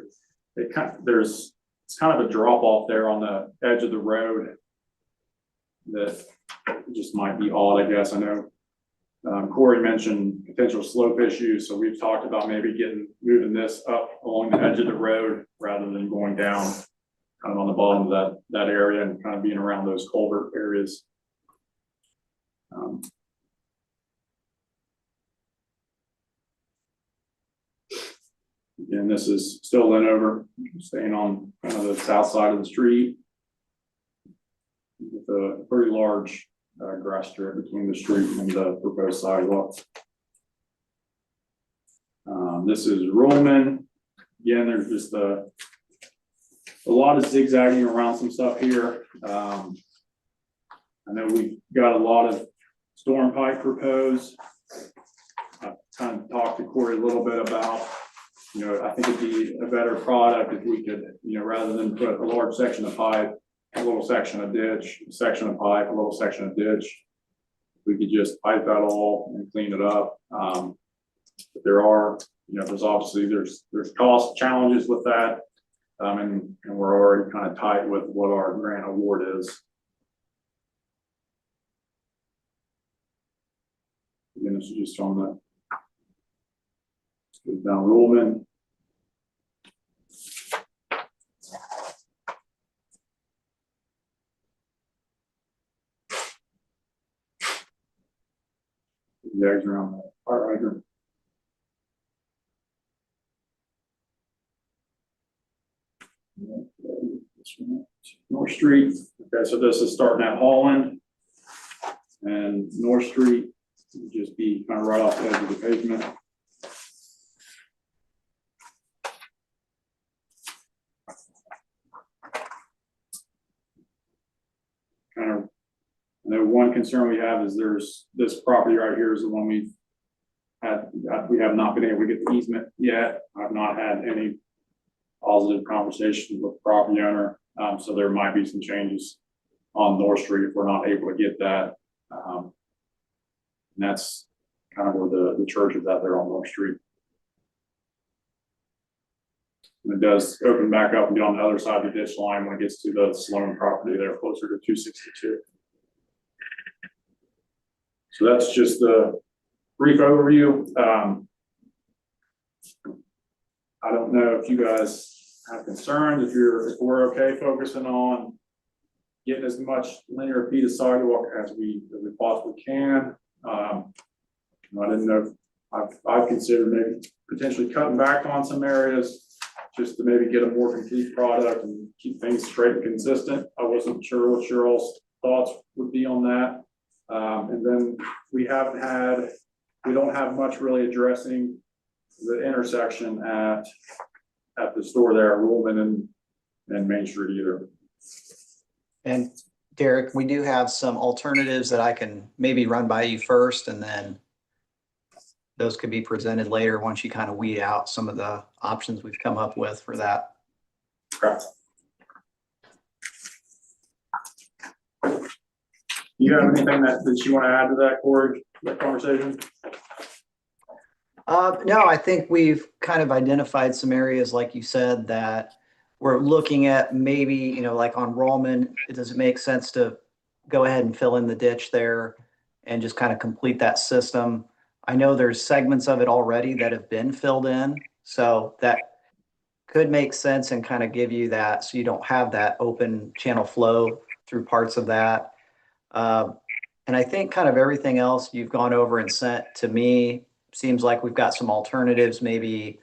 It's kind of a drop off there on the edge of the road that just might be odd, I guess. I know Corey mentioned potential slope issues, so we've talked about maybe moving this up along the edge of the road rather than going down kind of on the bottom of that area and kind of being around those culvert areas. Again, this is still Linover, staying on kind of the south side of the street with a pretty large grass strip between the street and the proposed sidewalk. This is Rollman. Again, there's just a lot of zigzagging around some stuff here. I know we've got a lot of storm pipe proposed. I've kind of talked to Corey a little bit about, you know, I think it'd be a better product if we could, you know, rather than put a large section of pipe, a little section of ditch, a section of pipe, a little section of ditch, we could just pipe that all and clean it up. But there are, you know, there's cost challenges with that. And we're already kind of tight with what our grant award is. Again, this is just on the down Rollman. Zags around the fire hydrant. North Street. Okay, so this is starting at Holland, and North Street would just be kind of right off the edge of the pavement. Kind of, I know one concern we have is there's this property right here is the one we have not been able to get the easement yet. I've not had any positive conversations with the property owner. So there might be some changes on North Street if we're not able to get that. And that's kind of where the church is out there on North Street. And it does open back up and get on the other side of the ditch line when it gets to the Sloan property there, closer to 262. So that's just the brief overview. I don't know if you guys have concerns, if we're okay focusing on getting as much linear feet of sidewalk as we possibly can. I didn't know, I've considered maybe potentially cutting back on some areas just to maybe get a more complete product and keep things straight and consistent. I wasn't sure what your all's thoughts would be on that. And then we don't have much really addressing the intersection at the store there, Ruhlman and Main Street either. And Derek, we do have some alternatives that I can maybe run by you first, and then those could be presented later once you kind of weed out some of the options we've come up with for that. Correct. You have anything that you want to add to that, Corey, that conversation? No, I think we've kind of identified some areas, like you said, that we're looking at maybe, you know, like on Rollman, does it make sense to go ahead and fill in the ditch there and just kind of complete that system? I know there's segments of it already that have been filled in, so that could make sense and kind of give you that, so you don't have that open channel flow through parts of that. And I think kind of everything else you've gone over and sent to me seems like we've got some alternatives, maybe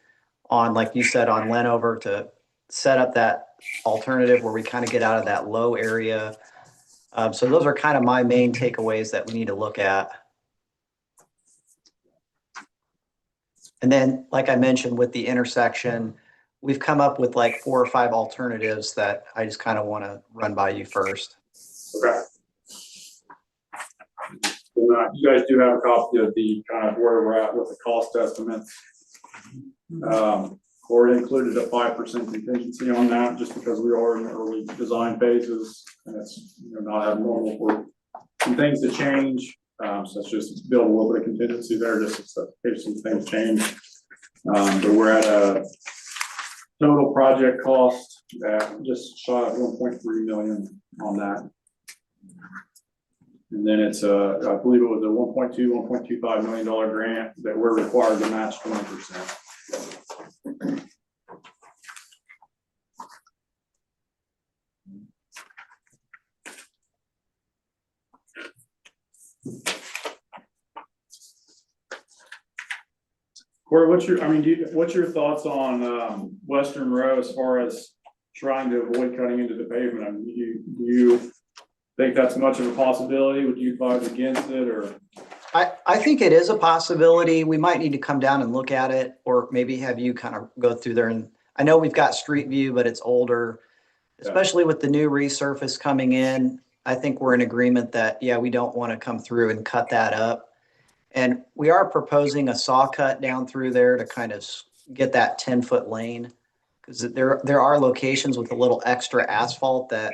on, like you said, on Lenover to set up that alternative where we kind of get out of that low area. So those are kind of my main takeaways that we need to look at. And then, like I mentioned, with the intersection, we've come up with like 4 or 5 alternatives that I just kind of want to run by you first. Okay. And, you guys do have a copy of the kind of where we're at with the cost estimate. Corey included a 5% contingency on that just because we are in the early design phases, and it's, you know, not abnormal for some things to change. So let's just build a little bit of contingency there just in case some things change. But we're at a total project cost that just shy of 1.3 million on that. And then it's I believe it was a $1.25 million grant that we're required to match 20%. Corey, what's your thoughts on Western Row as far as trying to avoid cutting into the pavement? I mean, do you think that's much of a possibility? Would you advise against it, or? I think it is a possibility. We might need to come down and look at it, or maybe have you kind of go through there. And I know we've got Street View, but it's older, especially with the new resurface coming in. I think we're in agreement that, yeah, we don't want to come through and cut that up. And we are proposing a saw cut down through there to kind of get that 10-foot lane, because there are locations with a little extra asphalt that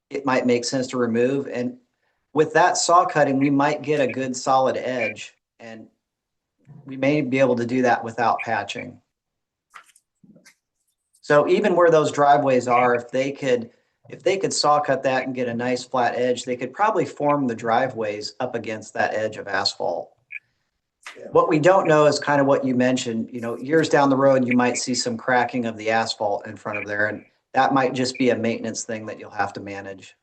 it might make sense to remove. And with that saw cutting, we might get a good solid edge, and we may be able to do that without patching. So even where those driveways are, if they could saw cut that and get a nice flat edge, they could probably form the driveways up against that edge of asphalt. Yeah. What we don't know is kind of what you mentioned, you know, years down the road, you might see some cracking of the asphalt in front of there, and that might just be a maintenance thing that you'll have to manage.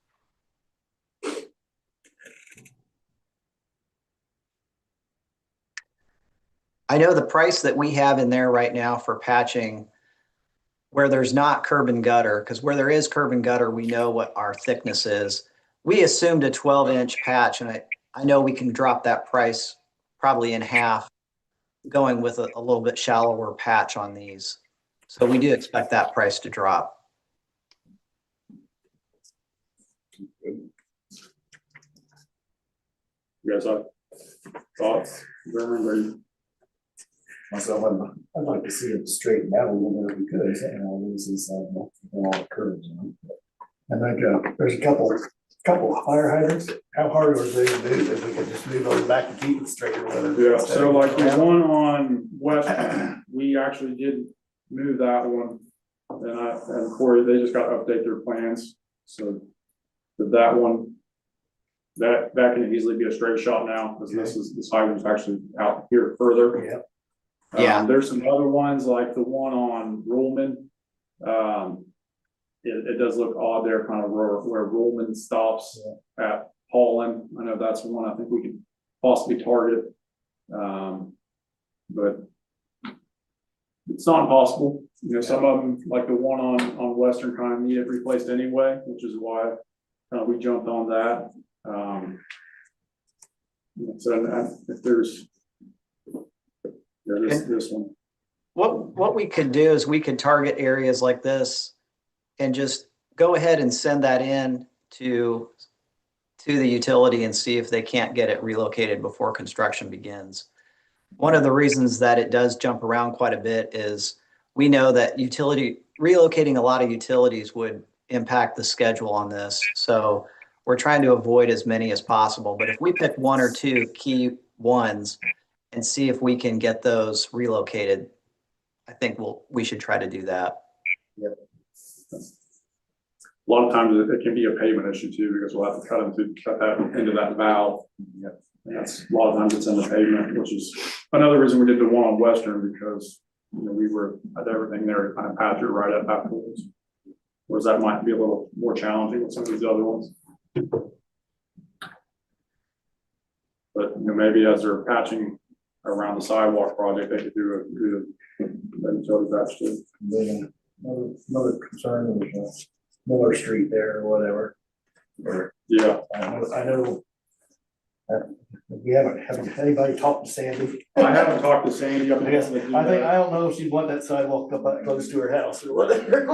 I know the price that we have in there right now for patching where there's not curb and gutter, because where there is curb and gutter, we know what our thickness is. We assumed a 12-inch patch, and I know we can drop that price probably in half, going with a little bit shallower patch on these. So we do expect that price to drop. You guys have thoughts? Myself, I'd like to see it straightened out a little bit if we could, and all these is all the curves, you know. And like there's a couple fire hydrants. How hard are they to do if we could just move those back and keep it straight or whatever? Yeah, so like the one on West, we actually did move that one and Corey, they just got to update their plans, so that one, that can easily be a straight shot now, because this hydrant's actually out here further. Yeah. Yeah. There's some other ones, like the one on Ruhlman. It does look odd there, kind of where Ruhlman stops at Holland. I know that's one I think we could possibly target. But it's not impossible. You know, some of them, like the one on Western, kind of need it replaced anyway, which is why we jumped on that. So if there's this one. What we could do is we could target areas like this and just go ahead and send that in to the utility and see if they can't get it relocated before construction begins. One of the reasons that it does jump around quite a bit is we know that relocating a lot of utilities would impact the schedule on this. So we're trying to avoid as many as possible. But if we pick one or two key ones and see if we can get those relocated, I think we should try to do that. Yep. A lot of times it can be a pavement issue too, because we'll have to cut that into that valve. Yep. And that's a lot of times it's in the pavement, which is another reason we did the one on Western, because we were at everything there to kind of patch it right up afterwards. Whereas that might be a little more challenging with some of these other ones. But maybe as they're patching around the sidewalk project, they could do a utility patch too. Then another concern was Miller Street there or whatever. Yeah. I know. We haven't anybody talked to Sandy. I haven't talked to Sandy. I don't know if she'd want that sidewalk up that close to her house or whatever.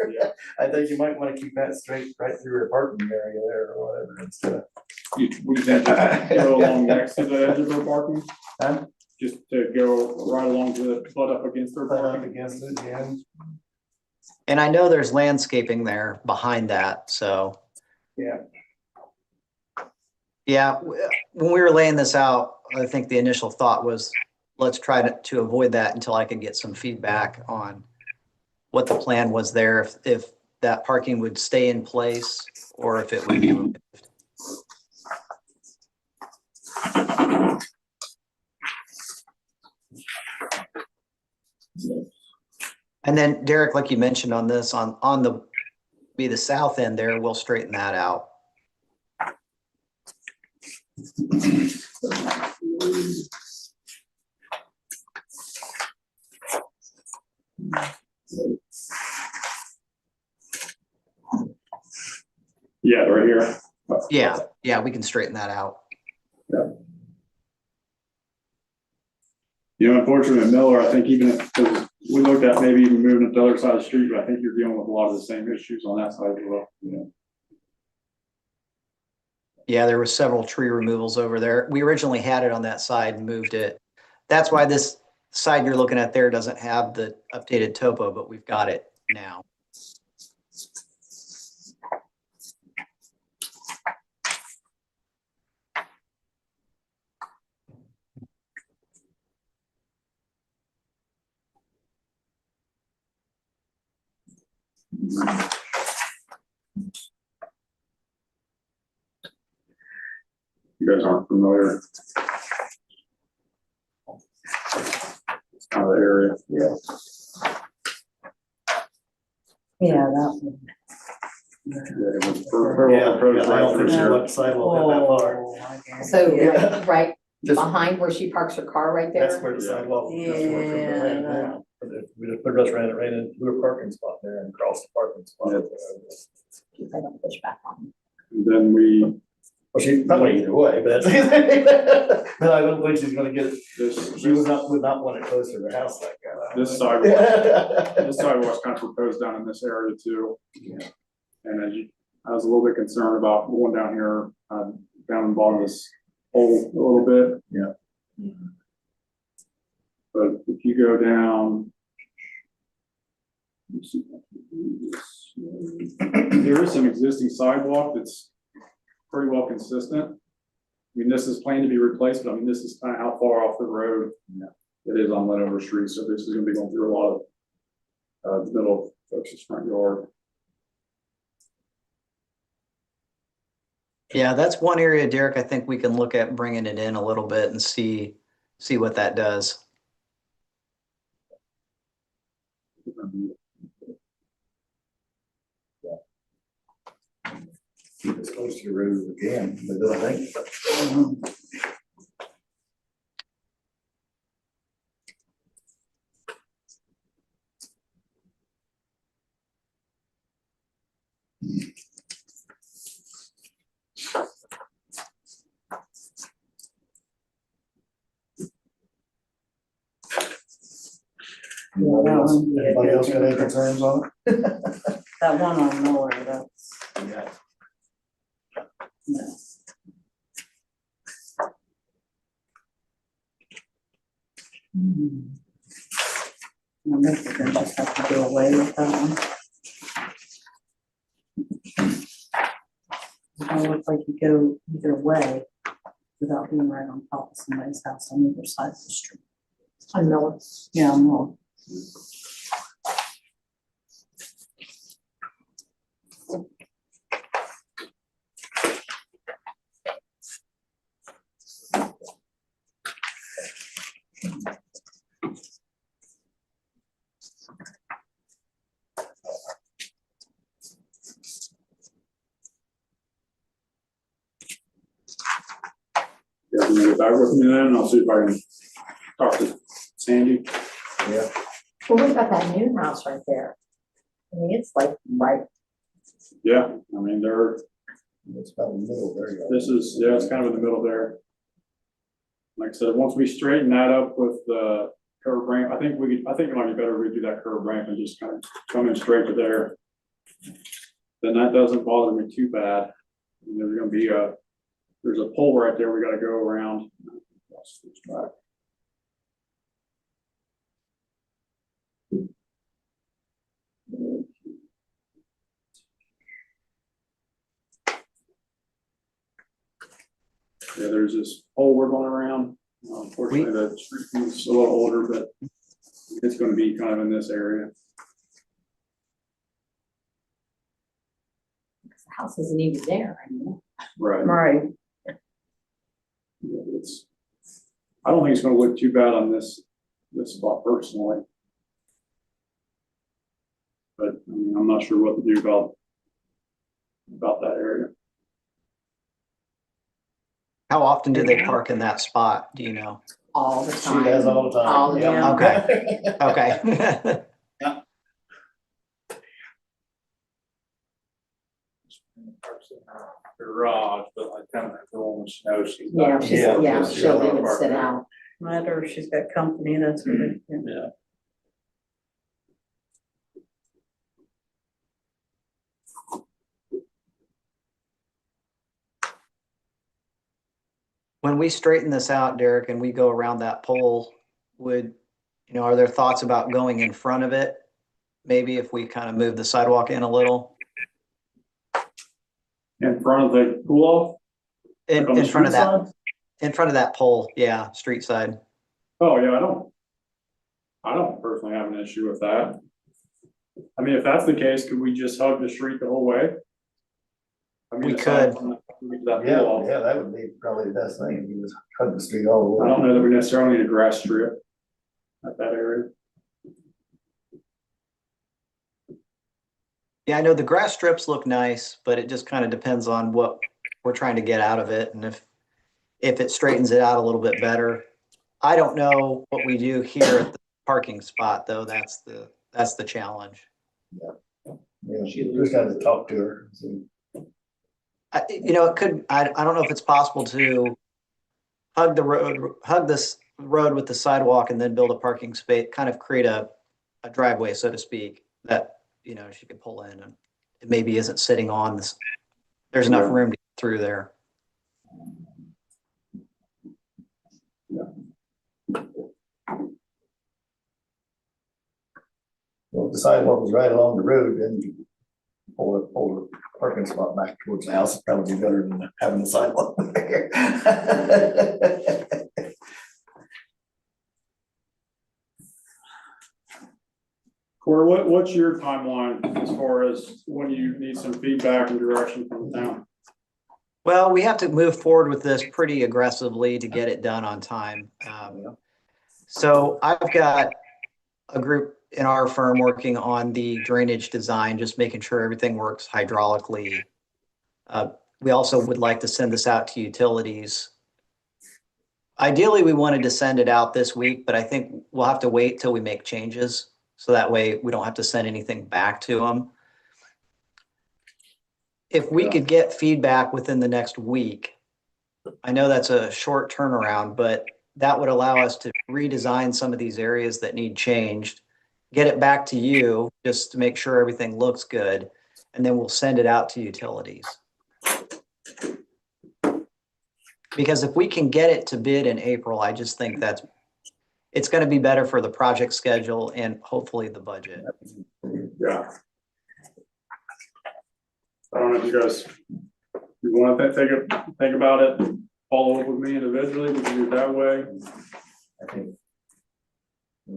Yeah. I think you might want to keep that straight right through her parking area there or whatever instead of. We can just go along next to the edge of her parking. Huh? Just to go right along to the butt up against her Up parking. against it, yeah. And I know there's landscaping there behind that, so. Yeah. Yeah, when we were laying this out, I think the initial thought was, let's try to avoid that until I could get some feedback on what the plan was there, if that parking would stay in place or if it would be removed. And then Derek, like you mentioned on this, on the south end there, we'll straighten that out. Yeah, right here. Yeah, we can straighten that out. Unfortunately, Miller, I think even if we looked at maybe even moving it to the other side of the street, but I think you're dealing with a lot of the same issues on that side as well. Yeah, there were several tree removals over there. We originally had it on that side and moved it. That's why this side you're looking at there doesn't have the updated topo, but we've got it now. You guys aren't familiar. It's kind of the area. Yeah. Yeah, that one. I don't think she left the sidewalk up that far. Oh, I guess. So Yeah. right Just- behind where she parks her car right That's there. where the sidewalk. that's where it's Yeah. right now. We just ran it right into her parking spot there and across the parking spot. If I don't push back on. Then we, Well, she probably either way, but but I don't think she's gonna get it. She would not want it close to her house like that. this sidewalk's kind of proposed down in this area too. Yeah. And I was a little bit concerned about going down here, down in the bottom of this hole a little bit. Yeah. But if you go down. There is some existing sidewalk that's pretty well consistent. I mean, this is planned to be replaced, but I mean, this is kind of how far off the road it is on Lenover Street. So this is gonna be going through a lot of the middle of folks' front yard. Yeah, that's one area, Derek, I think we can look at bringing it in a little bit and see what that does. Keep it close to the road as we can, but I think. Anybody else got any concerns on it? That one on Miller, that's, Yeah. no. I think we're gonna just have to do away with that one. It don't look like you go either way without being right on top of somebody's house on either side of the street. I know it's. Yeah, no. Yeah, you get back with me then, and I'll see if I can talk to Sandy. Yeah. Well, what about that new house right there? I mean, it's like right, Yeah, I mean, It's about in the middle there. You go. this is, yeah, it's kind of in the middle there. Like I said, once we straighten that up with the curb ramp, I think it might be better if we do that curb ramp and just kind of come in straight to there. Then that doesn't bother me too bad. And there's gonna be there's a pole right there we gotta go around. Yeah, there's this pole we're going around. Unfortunately, the street is a little older, but it's gonna be kind of in this area. the house isn't even there anymore. Right. Right. Yeah, I don't think it's gonna look too bad on this spot personally. But I mean, I'm not sure what to do about that area. How often do they park in that spot? Do you know? All the She time. does all the time. All the Yeah. time. Okay. Garage, but like kind of the one with snow, she's. Yeah, she's, Yeah, yeah, she's she'll got a lot leave of and sit parking. out. Matter if she's got company, that's what it, yeah. Yeah. When we straighten this out, Derek, and we go around that pole, are there thoughts about going in front of it? Maybe if we kind of move the sidewalk in a little? In front of the pool off? Like on the In front of street that, side? in front of that pole, yeah, street side. Oh, yeah, I don't personally have an issue with that. I mean, if that's the case, could we just hug the street the whole way? I mean, We aside could. from that Yeah, pool off. yeah, that would be probably the best thing. You just cut the street all the way. I don't know that we necessarily need a grass strip at that area. Yeah, I know the grass strips look nice, but it just kind of depends on what we're trying to get out of it and if it straightens it out a little bit better. I don't know what we do here at the parking spot, though. That's the challenge. Yeah, she just got to talk to her. See. It could, I don't know if it's possible to hug this road with the sidewalk and then build a parking space, kind of create a driveway, so to speak, that, she could pull in and it maybe isn't sitting on this. There's enough room to get through there. Well, if the sidewalk was right along the road, then you pull the parking spot back towards the house. It'd probably be better than having the sidewalk there. Yeah, Corey, what's your timeline as far as when you need some feedback and direction from the town? Well, we have to move forward with this pretty aggressively to get it done on time. So I've got a group in our firm working on the drainage design, just making sure everything works hydraulically. We also would like to send this out to utilities. Ideally, we wanted to send it out this week, but I think we'll have to wait till we make changes. So that way we don't have to send anything back to them. If we could get feedback within the next week, I know that's a short turnaround, but that would allow us to redesign some of these areas that need changed, get it back to you just to make sure everything looks good, and then we'll send it out to utilities. Because if we can get it to bid in April, I just think it's going to be better for the project schedule and hopefully the budget. Yeah. I don't know if you guys, you want to think about it, follow up with me individually, we can do it that way. I think.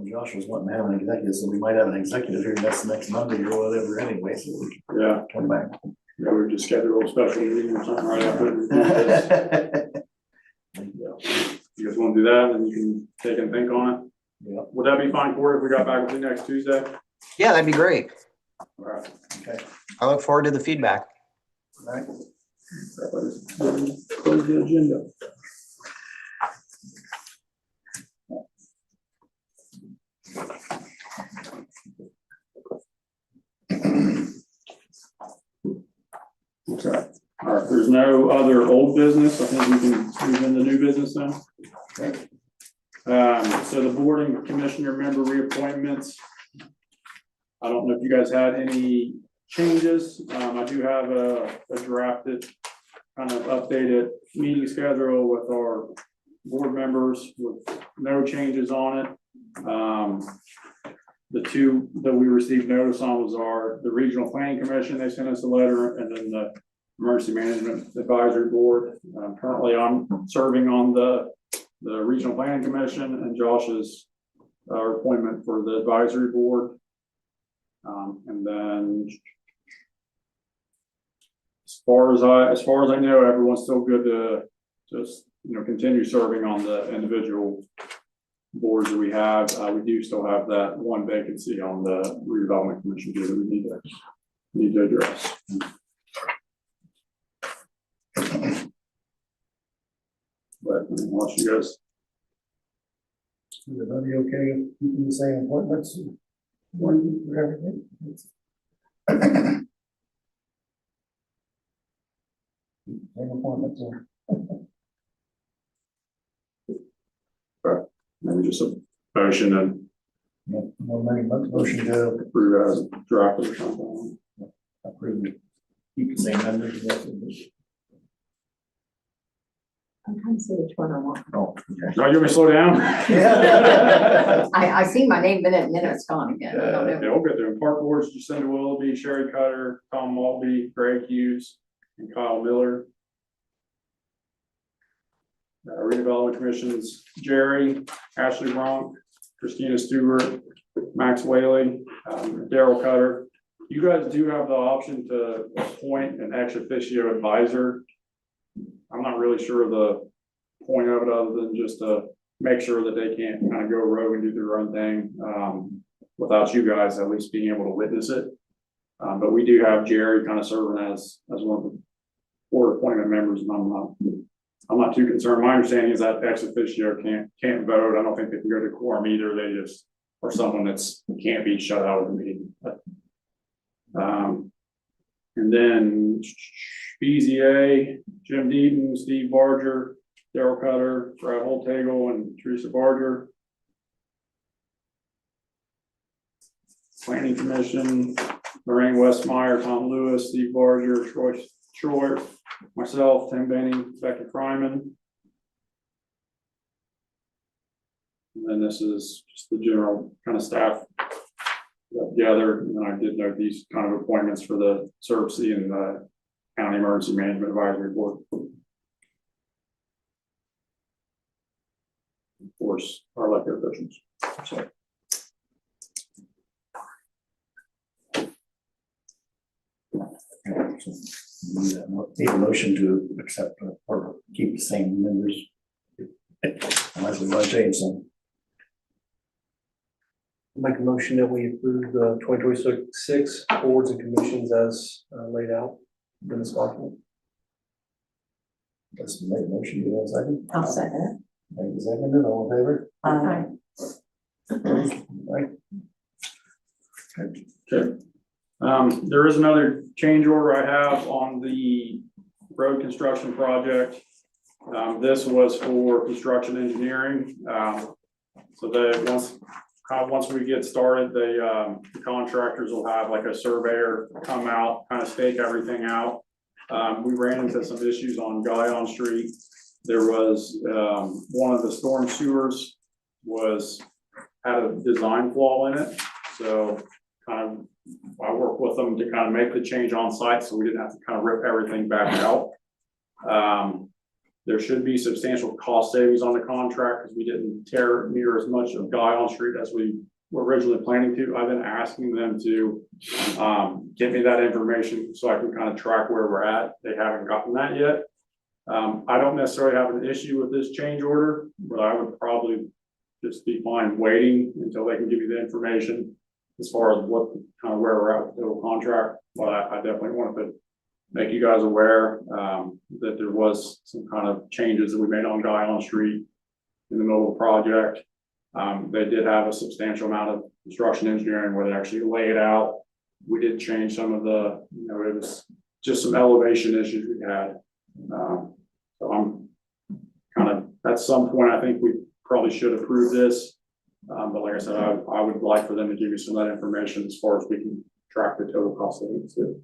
Josh was wanting to have an executive, so we might have an executive here next Monday or whatever anyway, so we can Yeah, come back. yeah, we just schedule a special meeting or something right after. we do this. Yeah. You guys want to do that, and you can take and think on it? Yeah. Would that be fine, Corey, if we got back with you next Tuesday? Yeah, that'd be great. All right. Okay. I look forward to the feedback. All right. Close the agenda. Okay, all right, there's no other old business, I think we can move into new business now. Okay. So the board and commissioner member reappointments. I don't know if you guys had any changes, I do have a drafted, kind of updated meeting schedule with our board members with no changes on it. The two that we received notice on was the Regional Planning Commission, they sent us a letter, and then the Emergency Management Advisory Board. Currently, I'm serving on the Regional Planning Commission, and Josh's appointment for the Advisory Board. And then as far as I know, everyone's still good to just, continue serving on the individual boards that we have. We do still have that one vacancy on the redevelopment commission that we need to address. But unless you guys, Is everybody okay with keeping the same appointments? One for everything? Same appointments. maybe just a motion and Motion to approve as drafted or something. approve, keep the same members. I'm trying to see which one I want. Oh, okay. Do you want me to slow down? I see my name in it and then it's gone again. I don't know. Yeah, we'll get there. Park boards, Jacinda Willoughby, Sherry Cutter, Tom Maltby, Greg Hughes, and Kyle Miller. Redevelopment commissions, Jerry, Ashley Bronk, Christina Stewart, Max Whaley, Daryl Cutter. You guys do have the option to appoint an ex officio advisor. I'm not really sure of the point of it, other than just to make sure that they can't kind of go rogue and do their own thing, without you guys at least being able to witness it. But we do have Jerry kind of serving as one of the board appointment members, and I'm not too concerned. My understanding is that ex officio can't vote. I don't think they can go to quorum either. They just are someone can't be shut out of the meeting. And then BZA, Jim Deaton, Steve Barger, Daryl Cutter, Brad Holtagel, and Teresa Barger. Planning Commission, Lorraine Westmeyer, Tom Lewis, Steve Barger, Troy Short, myself, Tim Benny, Becky Fryman. And then this is just the general kind of staff together. And then I did note these kind of appointments for the SERC and the County Emergency Management Advisory Board. Of course, our elected officials. So. So, need a motion to accept or keep the same members. Unless we want to change some. Make a motion that we approve the 2026 boards and commissions as laid out in this document. Let's make a motion, do you have a second? I'll second Make a second, all in favor? it. Right. Okay. There is another change order I have on the road construction project. This was for construction engineering. So that once we get started, the contractors will have like a surveyor come out, kind of stake everything out. We ran into some issues on Guyon Street. There was, one of the storm sewers had a design flaw in it. So kind of, I worked with them to kind of make the change on site, so we didn't have to kind of rip everything back out. There should be substantial cost savings on the contract because we didn't tear near as much of Guyon Street as we were originally planning to. I've been asking them to give me that information so I can kind of track where we're at. They haven't gotten that yet. I don't necessarily have an issue with this change order, but I would probably just be fine waiting until they can give you the information as far as what kind of where we're at with the total contract. But I definitely wanted to make you guys aware that there was some kind of changes that we made on Guyon Street in the middle of the project. They did have a substantial amount of construction engineering where they actually lay it out. We did change some of the, it was just some elevation issues we had. So I'm kind of, at some point, I think we probably should approve this. But like I said, I would like for them to give you some of that information as far as we can track the total cost savings too.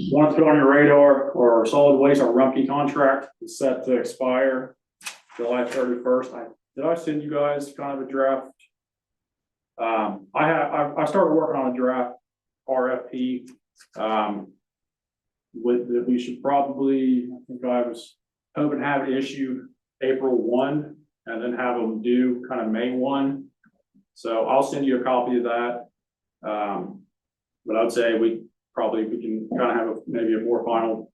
Want to put on your radar, our solid waste, our Rumpke contract is set to expire July 31st. Did I send you guys kind of a draft? I started working on a draft RFP. We should probably, I think I was hoping to have it issued April 1 and then have them due kind of May 1. So I'll send you a copy of that. But I'd say we can kind of have maybe a more final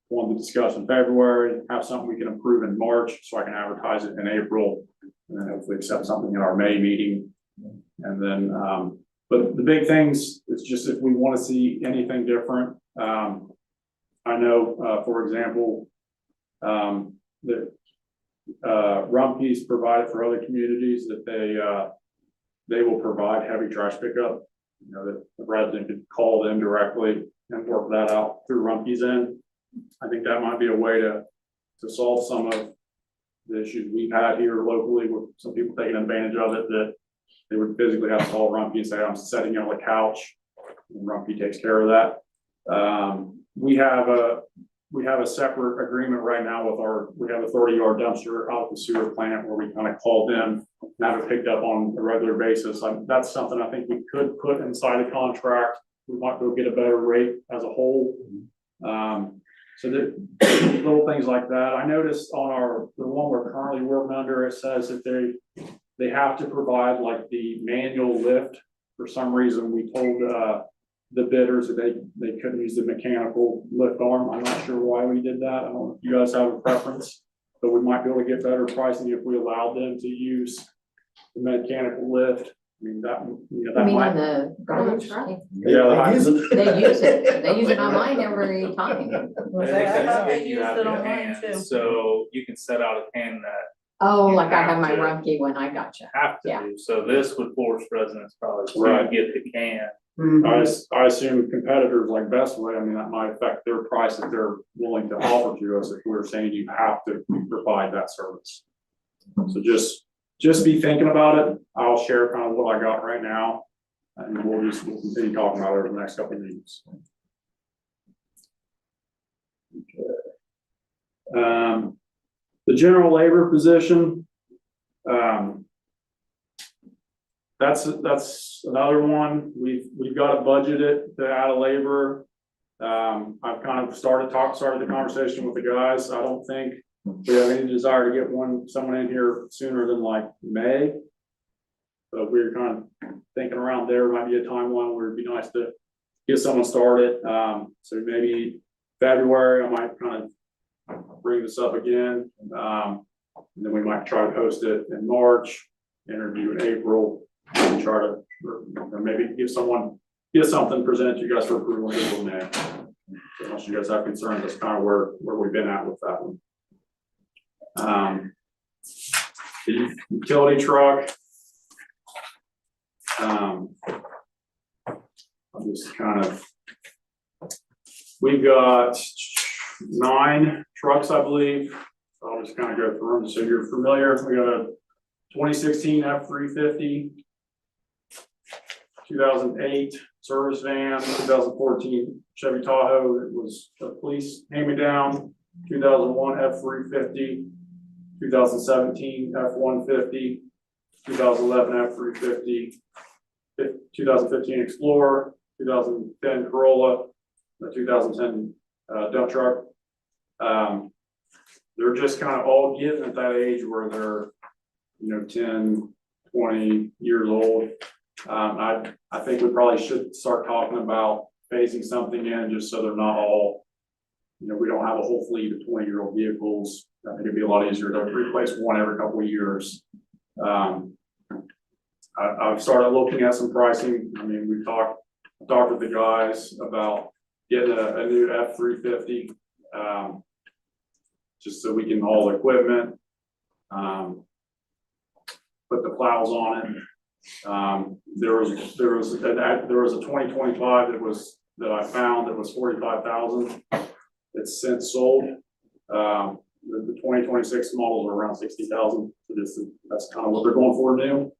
one to discuss in February, have something we can approve in March so I can advertise it in April and then hopefully accept something in our May meeting. And then, but the big things is just if we want to see anything different. I know, for example, that Rumpke's provided for other communities that they will provide heavy trash pickup. That the resident could call them directly and work that out through Rumpke's end. I think that might be a way to solve some of the issues we've had here locally with some people taking advantage of it, that they would physically have to call Rumpke and say, I'm setting you on the couch, and Rumpke takes care of that. We have a separate agreement right now with we have a 30-yard dumpster out at the sewer plant where we kind of call them and have it picked up on a regular basis. That's something I think we could put inside the contract. We might go get a better rate as a whole. So that little things like that. I noticed on the one we're currently working under, it says that they have to provide like the manual lift. For some reason, we told the bidders that they couldn't use the mechanical lift arm. I'm not sure why we did that. I don't know if you guys have a preference, but we might be able to get better pricing if we allowed them to use the mechanical lift. I mean, that might. The garbage truck? Yeah, They use it. They use it. They use it on mine every time. So you can set out a can that Oh, like I have my Rumpke one, I gotcha. have to Yeah. do. So this would force residents probably to Right. get the can. I assume competitors like Bestway, I mean, that might affect their price that they're willing to offer to us if we're saying you have to provide that service. So just be thinking about it. I'll share kind of what I got right now. And we'll continue talking about it over the next couple of meetings. Okay. The general labor position. That's another one. We've got to budget it to add a labor. I've kind of started the conversation with the guys. I don't think we have any desire to get someone in here sooner than like May. So we were kind of thinking around there might be a timeline where it'd be nice to get someone started. So maybe February, I might kind of bring this up again. And then we might try to post it in March, interview in April, and try to, or maybe get something presented to you guys for approval in April, May. So unless you guys have concerns, that's kind of where we've been at with that one. The utility truck. I'll just kind of, we've got 9 trucks, I believe. So I'll just kind of go through them. So you're familiar, we got a 2016 F-350, 2008 service van, 2014 Chevy Tahoe. It was a police hand-me-down, 2001 F-350, 2017 F-150, 2011 F-350, 2015 Explorer, 2010 Corolla, the 2010 dump truck. They're just kind of all getting at that age where they're, 10, 20 years old. I think we probably should start talking about phasing something in just so they're not all, we don't have a whole fleet of 20-year-old vehicles. I think it'd be a lot easier to replace one every couple of years. I've started looking at some pricing. I mean, we talked with the guys about getting a new F-350, just so we can haul equipment, put the plows on it. There was a 2025 that I found that was 45,000. It's since sold. The 2026 models are around 60,000. So that's kind of what they're going for new.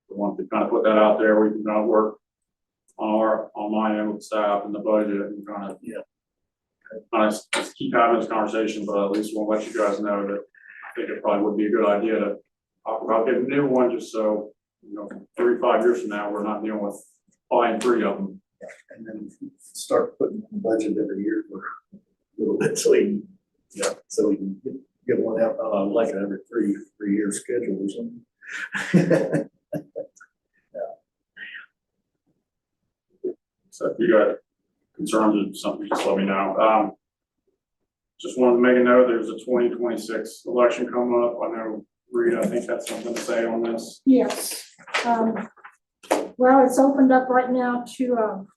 We want to kind of put that out there. We can kind of work on my end with staff and the budget and kind of just keep having this conversation, but at least we'll let you guys know that I think it probably would be a good idea to talk about getting a new one, just so 3 to 5 years from now we're not dealing with buying 3 of them. And then start putting the budget every year for a little bit, so we can get one out, like every 3-year schedule or something. So if you got concerns or something, just let me know. Just wanted to make a note, there's a 2026 election coming up. I know, Rita, I think that's something to say on this. Yes. Well, it's opened up right now to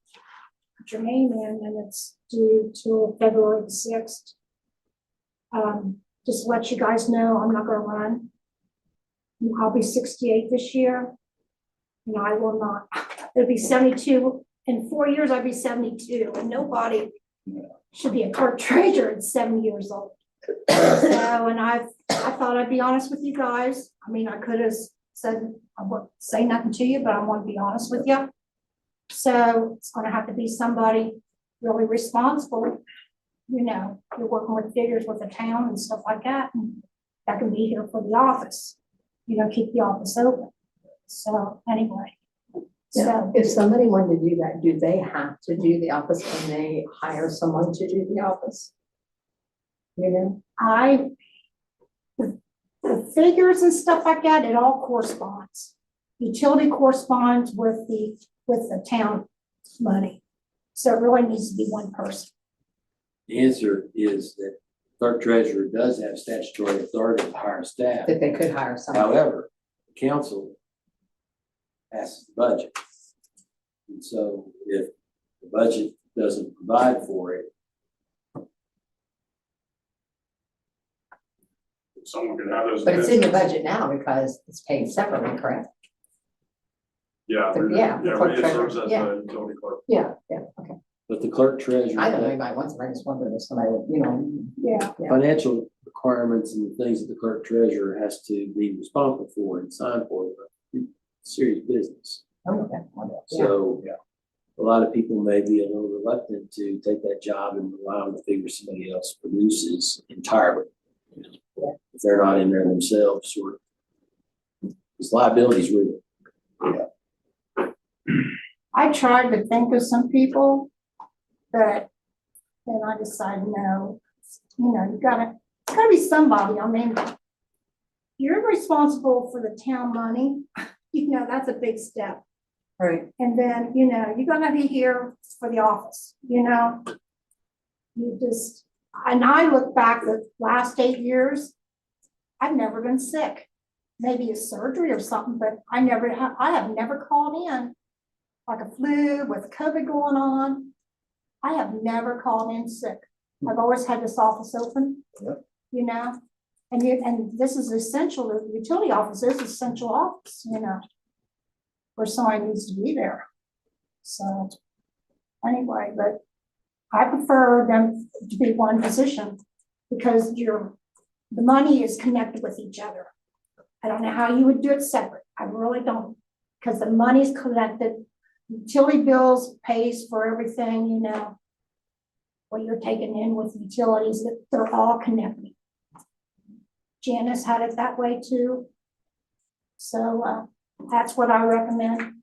put your name in, and it's due till February 6th. Just to let you guys know, I'm not gonna run. I'll be 68 this year. And I will not. It'll be 72. In 4 years, I'll be 72, and nobody should be a clerk treasurer at 70 years old. So, and I thought I'd be honest with you guys. I mean, I could have said, I won't say nothing to you, but I want to be honest with you. So it's going to have to be somebody really responsible. You're working with figures with the town and stuff like that, and that can be here for the office. Keep the office open. So anyway. So if somebody wanted to do that, do they have to do the office when they hire someone to do the office? The figures and stuff like that, it all corresponds. Utility corresponds with the town money. So it really needs to be one person. The answer is that clerk treasurer does have statutory authority to hire staff. That they could hire someone. However, the council passes the budget. And so if the budget doesn't provide for it, Someone could have those. But it's in the budget now because it's paid separately, correct? Yeah. Yeah, the clerk Rita serves treasurer, as yeah. the utility clerk. Yeah, okay. but the clerk treasurer. I don't know anybody wants, I just wondered if somebody would, Yeah. Yeah. Financial requirements and the things that the clerk treasurer has to be responsible for and sign for, serious business. Okay. So a lot of people may be a little reluctant to take that job and rely on the figure somebody else produces entirely. If they're not in there themselves, or because liability is real. I tried to think of some people, but then I decided no, you gotta be somebody. I mean, you're responsible for the town money, that's a big step. Right. And then, you're gonna be here for the office, You just, and I look back the last 8 years, I've never been sick. Maybe a surgery or something, but I have never called in like a flu with COVID going on. I have never called in sick. I've always had this office open. Yep. And this is essential, the utility office is essential office, where somebody needs to be there. So anyway, but I prefer them to be one position because the money is connected with each other. I don't know how you would do it separate. I really don't, because the money's connected. Utility bills pays for everything, what you're taking in with utilities, that they're all connected. Janice had it that way too. So that's what I recommend.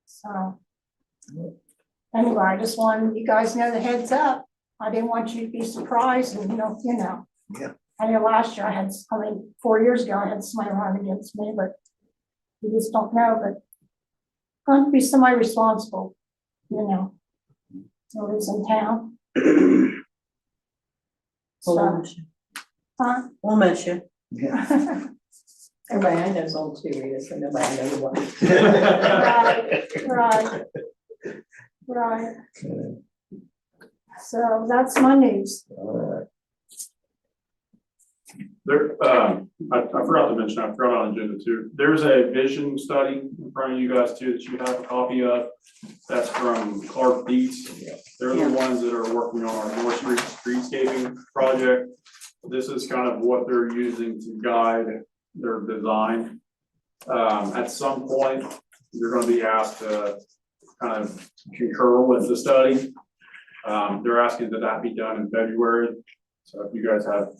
So anyway, I just wanted you guys to know the heads up. I didn't want you to be surprised and Yeah. I know last year 4 years ago, I had somebody run against me, but you just don't know, but going to be somebody responsible, who lives in town. We'll miss you. Huh? We'll miss you. Everybody I know is old too, Rita, so nobody I know the one. Right. So that's my news. There, I forgot to mention, I forgot on agenda too, there's a vision study in front of you guys too, that you have a copy of. That's from Clark Dietz. They're the ones that are working on our North Street streetscaping project. This is kind of what they're using to guide their design. At some point, you're gonna be asked to kind of concur with the study. They're asking that be done in February. So if you guys have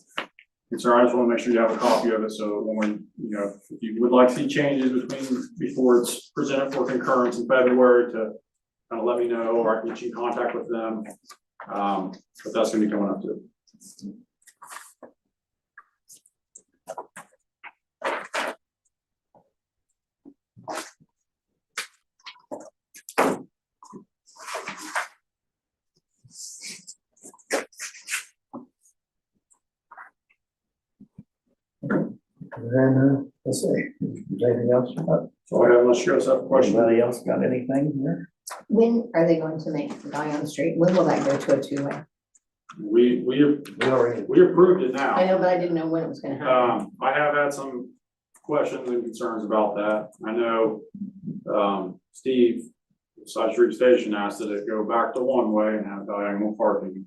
concern, I just want to make sure you have a copy of it. So when if you would like to see changes before it's presented for concurrence in February, to kind of let me know, or I can get you in contact with them. But that's gonna be coming up too. Then, let's see, is there anything else? So I have, unless you guys have a question. Anybody else got anything here? When are they going to make the Diane Street? When will that go to a two-way? We already. approved it now. I know, but I didn't know when it was gonna happen. I have had some questions and concerns about that. I know, Steve, Side Street Station asked that it go back to one way and have diagonal parking.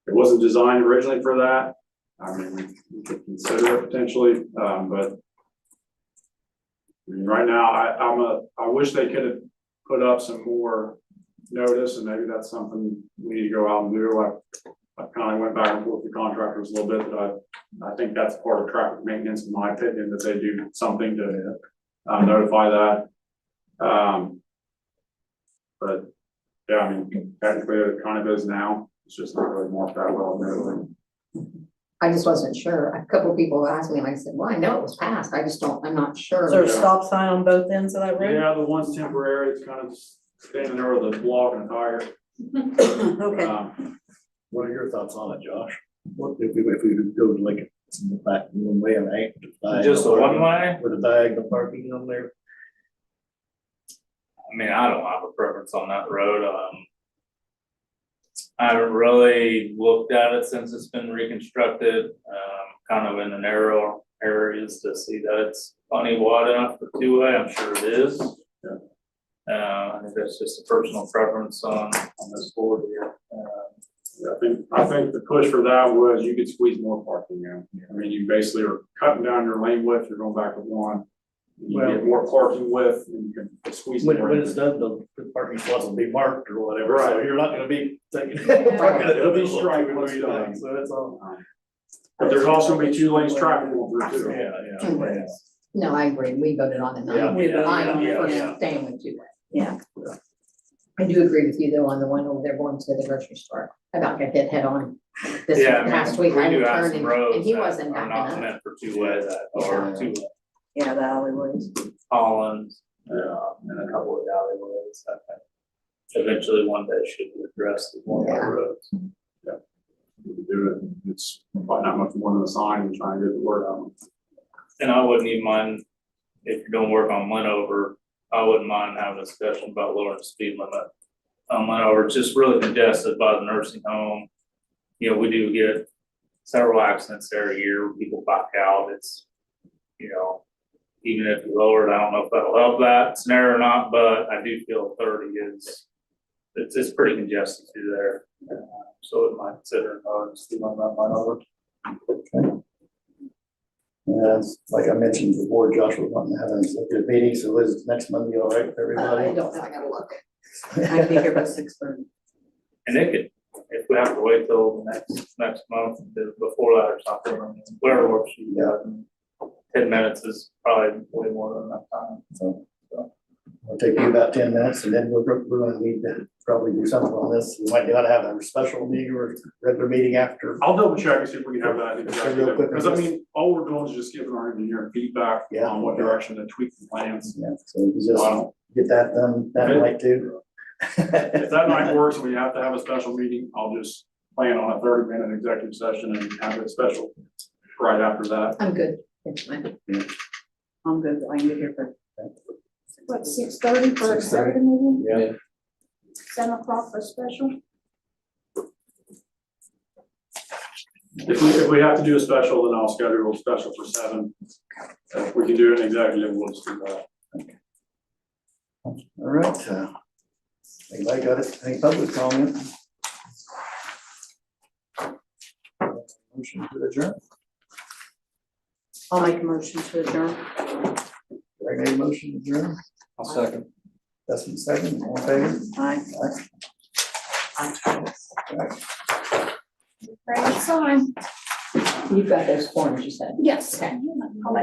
It wasn't designed originally for that. I mean, we could consider it potentially, but I mean, right now, I wish they could have put up some more notice, and maybe that's something we need to go out and do. I kind of went back and forth with the contractors a little bit, but I think that's part of traffic maintenance, in my opinion, that they do something to notify that. But yeah, I mean, technically it kind of is now. It's just not really marked that well. Really. I just wasn't sure. A couple of people asked me, and I said, well, I know it was passed. I'm not sure. Is there a stop sign on both ends of that road? Yeah, the one's temporary. It's kind of standing there with a block and a tire. Okay. What are your thoughts on it, Josh? What if we would go to like the back one way and diagonal Just a one way? with a diagonal parking on there? I mean, I don't have a preference on that road. I haven't really looked at it since it's been reconstructed, kind of in the narrow areas to see that it's plenty wide enough for two-way. I'm sure it is. I think that's just a personal preference on this board here. I think the push for that was you could squeeze more parking in. I mean, you basically are cutting down your lane width, you're going back to one. You get more parking width and you can squeeze more. When it's done, the parking spots will be marked or whatever, so Right. you're not gonna be taking. It'll be striped once you're done. So that's all. But there's also gonna be 2 lanes traffic going through too. Yeah. No, I agree. We voted on it. Yeah, I am yeah. for staying with two-way. Yeah. I do agree with you though, on the one over there going to the grocery store. I about got hit head on this Yeah, I mean, past week. we I do have turned some and roads he that wasn't are backing not up. meant for two-way that are two-way. Yeah, the alleyways. Collins, and a couple of alleyways, I think. Eventually, one day should be addressed with one of Yeah. our roads. We can do it. It's probably not much more than a sign and trying to get the word out. And I wouldn't even mind, if you're doing work on Linover, I wouldn't mind having a discussion about lowering the speed limit. On Linover, it's just really congested by the nursing home. You know, we do get several accidents there a year, people back out, it's, you know, even if you lower it, I don't know if that'll help that scenario or not, but I do feel 30 is, it's pretty congested through there. So it might consider speed limit on Linover. And like I mentioned before, Josh was wanting to have an executive meeting, so is next Monday all right with I everybody? don't know, I gotta look. I'd be here by 6:30. And it could, if we have to wait till next month, before that or something, I mean, whatever works for you guys. 10 minutes is probably way more than enough time. So it'll take you about 10 minutes and then we're gonna need to probably do something on this. We might gotta have a special meeting or regular meeting after. I'll double check and see if we can have that. Real quick. Because I mean, all we're doing is just giving our engineer feedback Yeah. on what direction to tweak the plans. Yeah, so we just get that done that night too. If that night works and we have to have a special meeting, I'll just plan on a 30-minute executive session and have it special right after that. I'm good. It's fine. I'm good, I can get here for. What, 6:30 for a 6:30. Saturday meeting, Yeah. 7 o'clock for a special? If we have to do a special, then I'll schedule a special for 7. If we can do an executive, we'll just do that. All right, anybody got it? Any public comment? Motion to adjourn. I'll make a motion to adjourn. Greg made a motion to adjourn. I'll second. Dustin second, all in favor? Aye. Great sign. You've got those forms you said. Yes. Okay. I'll let